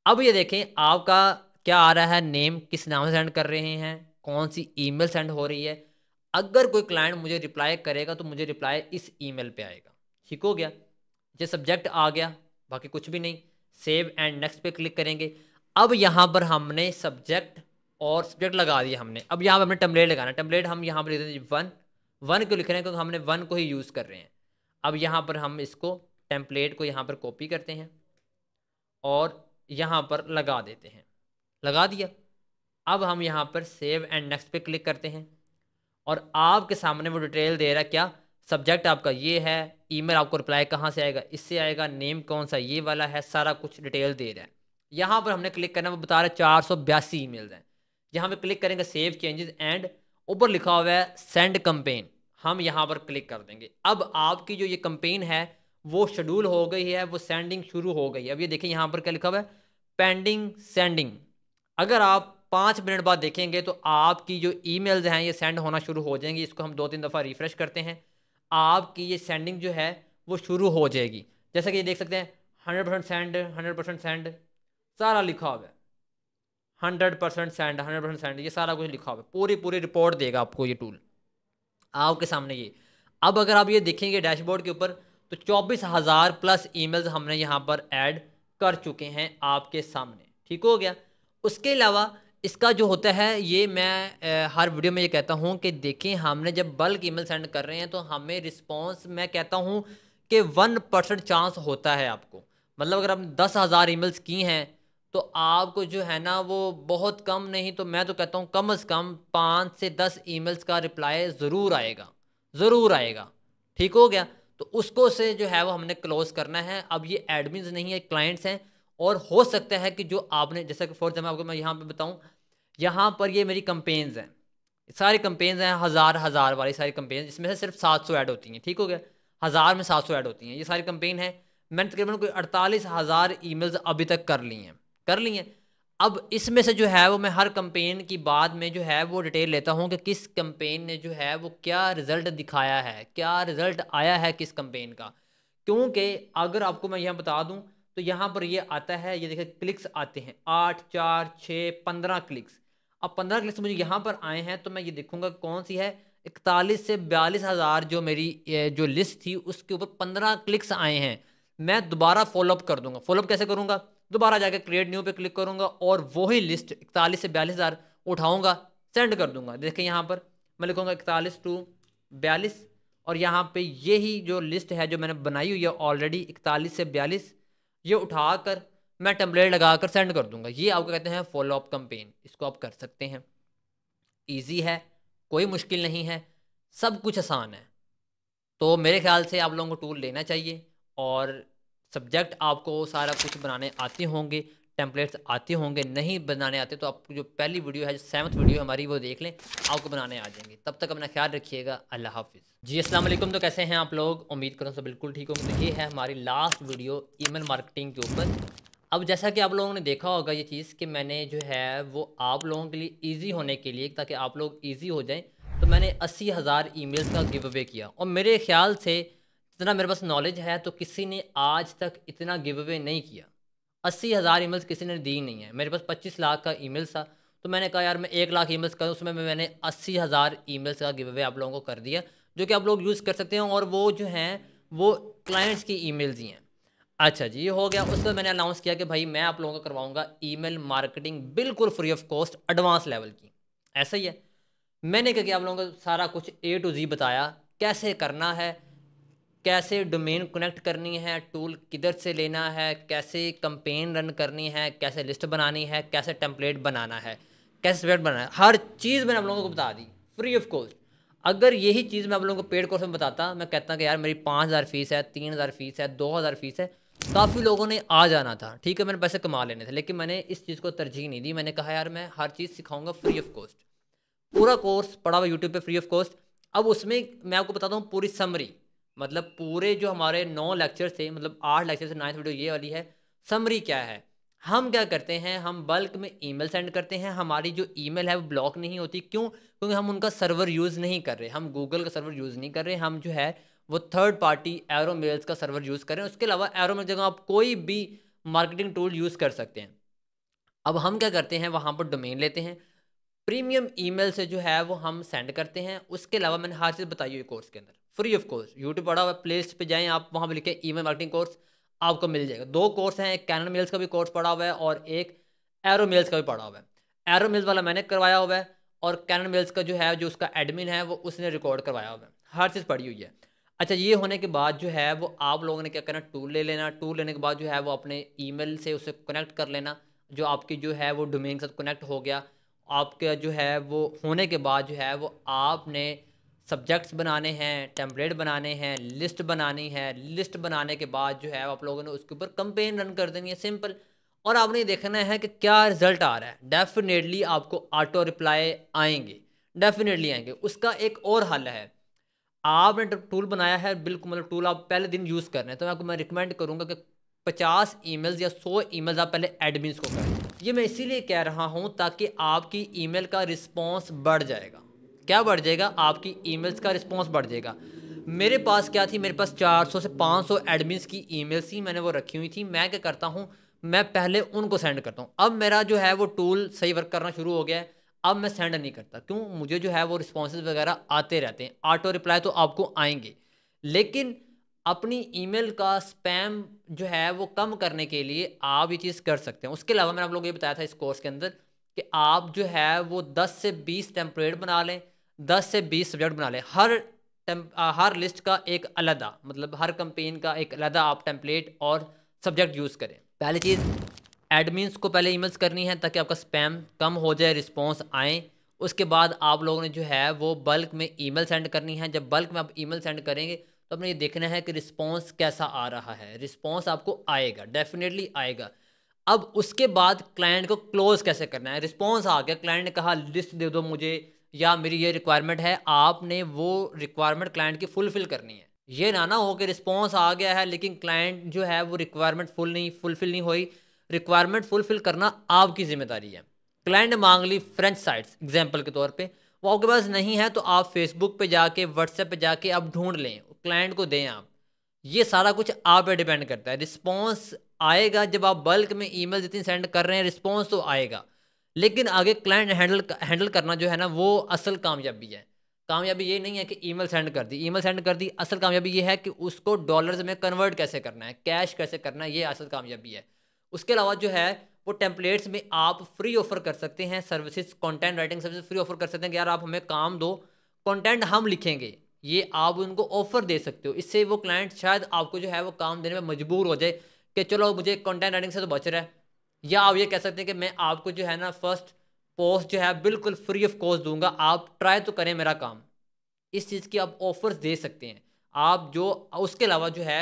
अब ये देखें आपका क्या आ रहा है, नेम किस नाम से सेंड कर रहे हैं, कौन सी ईमेल सेंड हो रही है। अगर कोई क्लाइंट मुझे रिप्लाई करेगा तो मुझे रिप्लाई इस ईमेल पे आएगा। ठीक हो गया, ये सब्जेक्ट आ गया, बाकी कुछ भी नहीं। सेव एंड नेक्स्ट पे क्लिक करेंगे। अब यहाँ पर हमने सब्जेक्ट और सब्जेक्ट लगा दिया हमने। अब यहाँ पर हमने टेम्पलेट लगाना। टेम्पलेट हम यहाँ पर लिख देते हैं वन। वन क्यों लिख रहे हैं, क्योंकि हमने वन को ही यूज़ कर रहे हैं। अब यहाँ पर हम इसको टेम्पलेट को यहाँ पर कॉपी करते हैं और यहाँ पर लगा देते हैं। लगा दिया। अब हम यहाँ पर सेव एंड नेक्स्ट पे क्लिक करते हैं और आपके सामने वो डिटेल दे रहा है। क्या सब्जेक्ट आपका ये है, ईमेल आपको रिप्लाई कहाँ से आएगा, इससे आएगा, नेम कौन सा ये वाला है, सारा कुछ डिटेल दे रहा है। यहाँ पर हमने क्लिक करना, वो बता रहा है 482 ईमेल्स हैं। यहाँ पे क्लिक करेंगे सेव चेंजेस एंड ऊपर लिखा हुआ है सेंड कंपेन, हम यहाँ पर क्लिक कर देंगे। अब आपकी जो ये कंपेन है वो शेड्यूल हो गई है, वो सेंडिंग शुरू हो गई है। अब ये देखिए यहाँ पर क्या लिखा हुआ है, पेंडिंग सेंडिंग। अगर आप 5 मिनट बाद देखेंगे तो आपकी जो ईमेल्स हैं ये सेंड होना शुरू हो जाएंगी। इसको हम 2-3 दफ़ा रिफ्रेश करते हैं, आपकी ये सेंडिंग जो है वो शुरू हो जाएगी। जैसा कि ये देख सकते हैं 100% सेंड, 100% सेंड, सारा लिखा हुआ है। 100% सेंड, 100% सेंड, ये सारा कुछ लिखा हुआ है। पूरी पूरी रिपोर्ट देगा आपको ये टूल आपके सामने ये। अब अगर आप ये देखेंगे डैशबोर्ड के ऊपर तो 24,000 प्लस ईमेल्स हमने यहाँ पर ऐड कर चुके हैं आपके सामने। ठीक हो गया। उसके अलावा इसका जो होता है ये मैं हर वीडियो में ये कहता हूँ कि देखें, हमने जब बल्क ईमेल सेंड कर रहे हैं तो हमें रिस्पॉन्स, मैं कहता हूँ कि 1% चांस होता है आपको। मतलब अगर आपने 10,000 ईमेल्स की हैं तो आपको जो है ना वो बहुत कम नहीं तो मैं तो कहता हूँ कम से कम 5 से 10 ईमेल्स का रिप्लाई ज़रूर आएगा, ज़रूर आएगा। ठीक हो गया। तो उसको से जो है वो हमने क्लोज करना है। अब ये एडमिन्स नहीं है, क्लाइंट्स हैं। और हो सकता है कि जो आपने, जैसा कि फॉर एग्जाम्पल आपको मैं यहाँ पे बताऊँ, यहाँ पर ये मेरी कंपेन्स हैं, सारी कंपेन्स हैं, हज़ार हज़ार वाली सारी कंपेन्स, इसमें से सिर्फ 700 ऐड होती हैं। ठीक हो गया, 1000 में 700 ऐड होती हैं, ये सारी कंपेन है। मैंने तकरीबन कोई 48,000 ईमेल्स अभी तक कर ली हैं, कर ली हैं। अब इसमें से जो है वो मैं हर कंपेन की बाद में जो है वो डिटेल लेता हूँ कि किस कंपेन ने जो है वो क्या रिज़ल्ट दिखाया है, क्या रिज़ल्ट आया है किस कंपेन का। क्योंकि अगर आपको मैं यहाँ बता दूँ तो यहाँ पर ये आता है, ये देखिए क्लिक्स आते हैं 8, 4, 6, 15 क्लिक्स। अब 15 क्लिक्स मुझे यहाँ पर आए हैं तो मैं ये देखूँगा कौन सी है। 41 से 42,000 जो मेरी जो लिस्ट थी उसके ऊपर 15 क्लिक्स आए हैं। मैं दोबारा फॉलोअप कर दूंगा। फॉलोअप कैसे करूंगा, दोबारा जाकर क्रिएट न्यू पे क्लिक करूंगा और वही लिस्ट 41 से 42,000 उठाऊंगा, सेंड कर दूंगा। देखिए यहाँ पर मैं लिखूंगा 41 टू 42 और यहाँ पे यही जो लिस्ट है जो मैंने बनाई हुई है ऑलरेडी 41 से 42, ये उठाकर मैं टेम्पलेट लगाकर सेंड कर दूंगा। ये आपको कहते हैं फॉलोअप कंपेन। इसको आप कर सकते हैं, ईजी है, कोई मुश्किल नहीं है, सब कुछ आसान है। तो मेरे ख्याल से आप लोगों को टूल लेना चाहिए। और सब्जेक्ट आपको सारा कुछ बनाने आते होंगे, टेम्पलेट्स आते होंगे, नहीं बनाने आते तो आपको जो पहली वीडियो है, जो 7th वीडियो हमारी, वो देख लें, आपको बनाने आ जाएंगे। तब तक अपना ख्याल रखिएगा। अल्लाह हाफिज़ जी। अस्सलाम वालेकुम। तो कैसे हैं आप लोग, उम्मीद करूँ सब बिल्कुल ठीक होंगे। तो ये है हमारी लास्ट वीडियो ईमेल मार्केटिंग के ऊपर। अब जैसा कि आप लोगों ने देखा होगा ये चीज़ कि मैंने जो है वो आप लोगों के लिए ईजी होने के लिए, ताकि आप लोग ईजी हो जाएं, तो मैंने 80,000 ईमेल्स का गिव अवे किया। और मेरे ख्याल से जितना मेरे पास नॉलेज है तो किसी ने आज तक इतना गिव अवे नहीं किया। 80,000 ईमेल्स किसी ने दी नहीं है। मेरे पास 25 लाख का ईमेल्स था तो मैंने कहा यार मैं 1 लाख ईमेल्स करूँ, उसमें मैंने 80,000 ईमेल्स का गिव अवे आप लोगों को कर दिया, जो कि आप लोग यूज़ कर सकते हैं। और वो जो हैं वो क्लाइंट्स की ईमेल्स ही हैं। अच्छा जी, ये हो गया। उसके बाद मैंने अनाउंस किया कि भाई मैं आप लोगों को करवाऊंगा ईमेल मार्केटिंग बिल्कुल free of cost, advance level की। ऐसा ही है। मैंने क्या किया, आप लोगों को सारा कुछ A to Z बताया, कैसे करना है, कैसे डोमेन कनेक्ट करनी है, टूल किधर से लेना है, कैसे कंपेन रन करनी है, कैसे लिस्ट बनानी है, कैसे टेम्पलेट बनाना है, कैसे स्वेट बनाना है, हर चीज़ मैंने आप लोगों को बता दी फ्री ऑफ कॉस्ट। अगर यही चीज़ मैं आप लोगों को पेड कोर्स में बताता, मैं कहता कि यार मेरी 5,000 फीस है, 3,000 फीस है, 2,000 फीस है, काफ़ी लोगों ने आ जाना था। ठीक है, मैंने पैसे कमा लेने थे, लेकिन मैंने इस चीज़ को तरजीह नहीं दी। मैंने कहा यार मैं हर चीज़ सिखाऊंगा फ्री ऑफ कॉस्ट। पूरा कोर्स पड़ा हुआ यूट्यूब पे फ्री ऑफ कॉस्ट। अब उसमें मैं आपको बताता हूँ पूरी समरी, मतलब पूरे जो हमारे 9 लेक्चर थे, मतलब 8 लेक्चर से 9th वीडियो ये वाली है। समरी क्या है, हम क्या करते हैं, हम बल्क में ईमेल सेंड करते हैं। हमारी जो ईमेल है वो ब्लॉक नहीं होती। क्यों? क्योंकि हम उनका सर्वर यूज़ नहीं कर रहे, हम गूगल का सर्वर यूज़ नहीं कर रहे, हम जो है वो थर्ड पार्टी एरो मेल्स का सर्वर यूज़ कर रहे हैं। उसके अलावा एरो मेल जगह आप कोई भी मार्केटिंग टूल यूज़ कर सकते हैं। अब हम क्या करते हैं, वहाँ पर डोमेन लेते हैं, प्रीमियम ईमेल से जो है वो हम सेंड करते हैं। उसके अलावा मैंने हर चीज़ बताई हुई कोर्स के अंदर, फ्री ऑफ कॉस्ट। यूट्यूब पड़ा हुआ, प्ले लिस्ट पे जाएँ आप, वहाँ पे लिखे ईमेल मार्केटिंग कोर्स, आपको मिल जाएगा। 2 कोर्स हैं, एक कैनन मेल्स का भी कोर्स पड़ा हुआ है और एक एरो मेल्स का भी पड़ा हुआ है। एरो मेल्स वाला मैंने करवाया हुआ है और कैनन मेल्स का जो है, जो उसका एडमिन है, वो उसने रिकॉर्ड करवाया हुआ है। हर चीज़ पड़ी हुई है। अच्छा, ये होने के बाद जो है वो आप लोगों ने क्या करना, टूल ले लेना। टूल लेने के बाद जो है वो अपने ईमेल से उसे कनेक्ट कर लेना, जो आपकी जो है वो डोमेन के साथ कनेक्ट हो गया। आपका जो है वो होने के बाद जो है वो आपने सब्जेक्ट्स बनाने हैं, टेम्पलेट बनाने हैं, लिस्ट बनानी है। लिस्ट बनाने के बाद जो है आप लोगों ने उसके ऊपर कंपेन रन कर देनी है, सिंपल। और आपने ये देखना है कि क्या रिजल्ट आ रहा है। डेफिनेटली आपको ऑटो रिप्लाई आएंगे, डेफिनेटली आएंगे। उसका एक और हल है, आपने टूल बनाया है, बिल्कुल मतलब टूल आप पहले दिन यूज़ कर रहे हैं, तो मैं रिकमेंड करूँगा कि 50 ईमेल्स या 100 ईमेल्स आप पहले एडमिन्स को करें। ये मैं इसीलिए कह रहा हूँ ताकि आपकी ईमेल का रिस्पॉन्स बढ़ जाएगा। क्या बढ़ जाएगा? आपकी ईमेल्स का रिस्पॉन्स बढ़ जाएगा। मेरे पास क्या थी, मेरे पास 400 से 500 एडमिन्स की ईमेल्स थी, मैंने वो रखी हुई थी। मैं क्या करता हूँ, मैं पहले उनको सेंड करता हूँ। अब मेरा जो है वो टूल सही वर्क करना शुरू हो गया है। अब मैं सेंड नहीं करता, क्यों? मुझे जो है वो रिस्पॉन्सेज वगैरह आते रहते हैं, ऑटो रिप्लाई तो आपको आएंगे। लेकिन अपनी ईमेल का स्पैम जो है वो कम करने के लिए आप ये चीज़ कर सकते हैं। उसके अलावा मैंने आप लोगों को ये बताया था इस कोर्स के अंदर कि आप जो है वो 10 से 20 टेम्पलेट बना लें, 10 से 20 सब्जेक्ट बना लें। हर लिस्ट का एक अलग, मतलब हर कंपेन का एक अलग आप टेम्पलेट और सब्जेक्ट यूज़ करें। पहली चीज़, एडमिन्स को पहले ईमेल्स करनी है ताकि आपका स्पैम कम हो जाए, रिस्पॉन्स आए। उसके बाद आप लोगों ने जो है वो बल्क में ईमेल सेंड करनी है। जब बल्क में आप ईमेल सेंड करेंगे तो आपने ये देखना है कि रिस्पॉन्स कैसा आ रहा है। रिस्पॉन्स आपको आएगा, डेफिनेटली आएगा। अब उसके बाद क्लाइंट को क्लोज कैसे करना है। रिस्पॉन्स आ गया, क्लाइंट ने कहा लिस्ट दे दो मुझे, या मेरी ये रिक्वायरमेंट है, आपने वो रिक्वायरमेंट क्लाइंट की फुलफिल करनी है। ये ना हो कि रिस्पॉन्स आ गया है लेकिन क्लाइंट जो है वो रिक्वायरमेंट फुलफिल नहीं हुई। रिक्वायरमेंट फुलफिल करना आपकी जिम्मेदारी है। क्लाइंट ने मांग ली फ्रेंच साइट्स एग्जाम्पल के तौर पे, वो आपके पास नहीं है, तो आप फेसबुक पे जाके, व्हाट्सएप पे जाके आप ढूंढ लें, क्लाइंट को दें आप। ये सारा कुछ आप पे डिपेंड करता है। रिस्पॉन्स आएगा जब आप बल्क में ईमेल जितनी सेंड कर रहे हैं, रिस्पॉन्स तो आएगा। लेकिन आगे क्लाइंट हैंडल करना जो है ना, वो असल कामयाबी है। कामयाबी ये नहीं है कि ईमेल सेंड कर दी, ईमेल सेंड कर दी। असल कामयाबी ये है कि उसको डॉलर्स में कन्वर्ट कैसे करना है, कैश कैसे करना है, ये असल कामयाबी है। उसके अलावा जो है वो टेम्पलेट्स में आप फ्री ऑफर कर सकते हैं services, content writing service free offer कर सकते हैं कि यार आप हमें काम दो, कंटेंट हम लिखेंगे, ये आप उनको ऑफर दे सकते हो। इससे वो क्लाइंट शायद आपको जो है वो काम देने में मजबूर हो जाए कि चलो मुझे कंटेंट राइटिंग से तो बच रहा है। या आप ये कह सकते हैं कि मैं आपको जो है ना फर्स्ट पोस्ट जो है बिल्कुल फ्री ऑफ कॉस्ट दूंगा, आप ट्राई तो करें मेरा काम। इस चीज़ की आप ऑफर्स दे सकते हैं आप जो। उसके अलावा जो है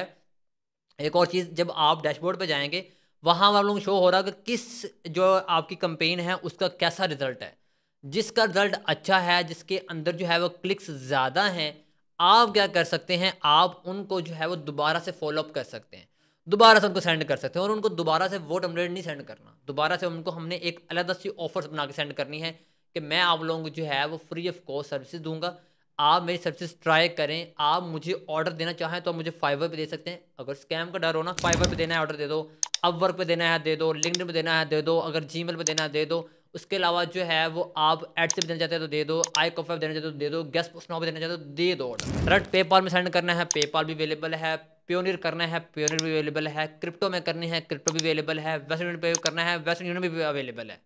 एक और चीज़, जब आप डैशबोर्ड पे जाएंगे वहाँ आप लोगों को शो हो रहा है कि किस जो आपकी कंपेन है उसका कैसा रिजल्ट है। जिसका रिजल्ट अच्छा है, जिसके अंदर जो है वो क्लिक्स ज़्यादा हैं, आप क्या कर सकते हैं, आप उनको जो है वो दोबारा से फॉलोअप कर सकते हैं, दोबारा से उनको सेंड कर सकते हैं। और उनको दोबारा से वो टेम्पलेट नहीं सेंड करना, दोबारा से उनको हमने एक अलग सी ऑफर्स बना के सेंड करनी है कि मैं आप लोगों को जो है वो फ्री ऑफ कॉस्ट सर्विसेज दूंगा, आप मेरी सर्विसेज ट्राई करें। आप मुझे ऑर्डर देना चाहें तो आप मुझे फाइवर पे दे सकते हैं। अगर स्कैम का डर हो ना, फाइवर पे देना है ऑर्डर दे दो, अपवर्क पे देना है दे दो, लिंक्डइन पे देना है दे दो, अगर जीमेल पे देना है दे दो। उसके अलावा जो है वो आप एड से भी देना चाहते हैं तो दे दो, आई कॉफी देना चाहते हो तो दे दो, गेस्ट पोस्ट पे देना चाहते हो तो दे दो ऑर्डर। डायरेक्ट पेपाल में सेंड करना है, पेपाल भी अवेलेबल है। प्योनियर करना है, प्योनियर भी अवेलेबल है। क्रिप्टो में करनी है, क्रिप्टो भी अवेलेबल है। वेस्टर्न यूनियन पे करना है, वेस्टर्न यूनियन भी अवेलेबल है।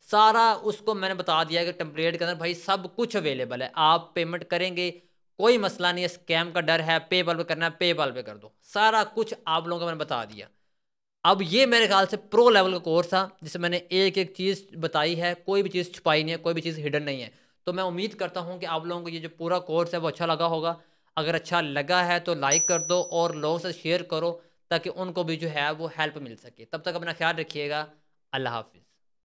सारा उसको मैंने बता दिया कि टेम्पलेट के अंदर भाई सब कुछ अवेलेबल है। आप पेमेंट करेंगे, कोई मसला नहीं है। स्कैम का डर है, पेपाल पे करना है, पेपाल पे कर दो। सारा कुछ आप लोगों को मैंने बता दिया। अब ये मेरे ख्याल से प्रो लेवल का कोर्स था जिसमें मैंने एक एक चीज़ बताई है, कोई भी चीज़ छुपाई नहीं है, कोई भी चीज़ हिडन नहीं है। तो मैं उम्मीद करता हूँ कि आप लोगों को ये जो पूरा कोर्स है वो अच्छा लगा होगा। अगर अच्छा लगा है तो लाइक कर दो और लोगों से शेयर करो ताकि उनको भी जो है वो हेल्प मिल सके। तब तक अपना ख्याल रखिएगा। अल्लाह हाफिज़।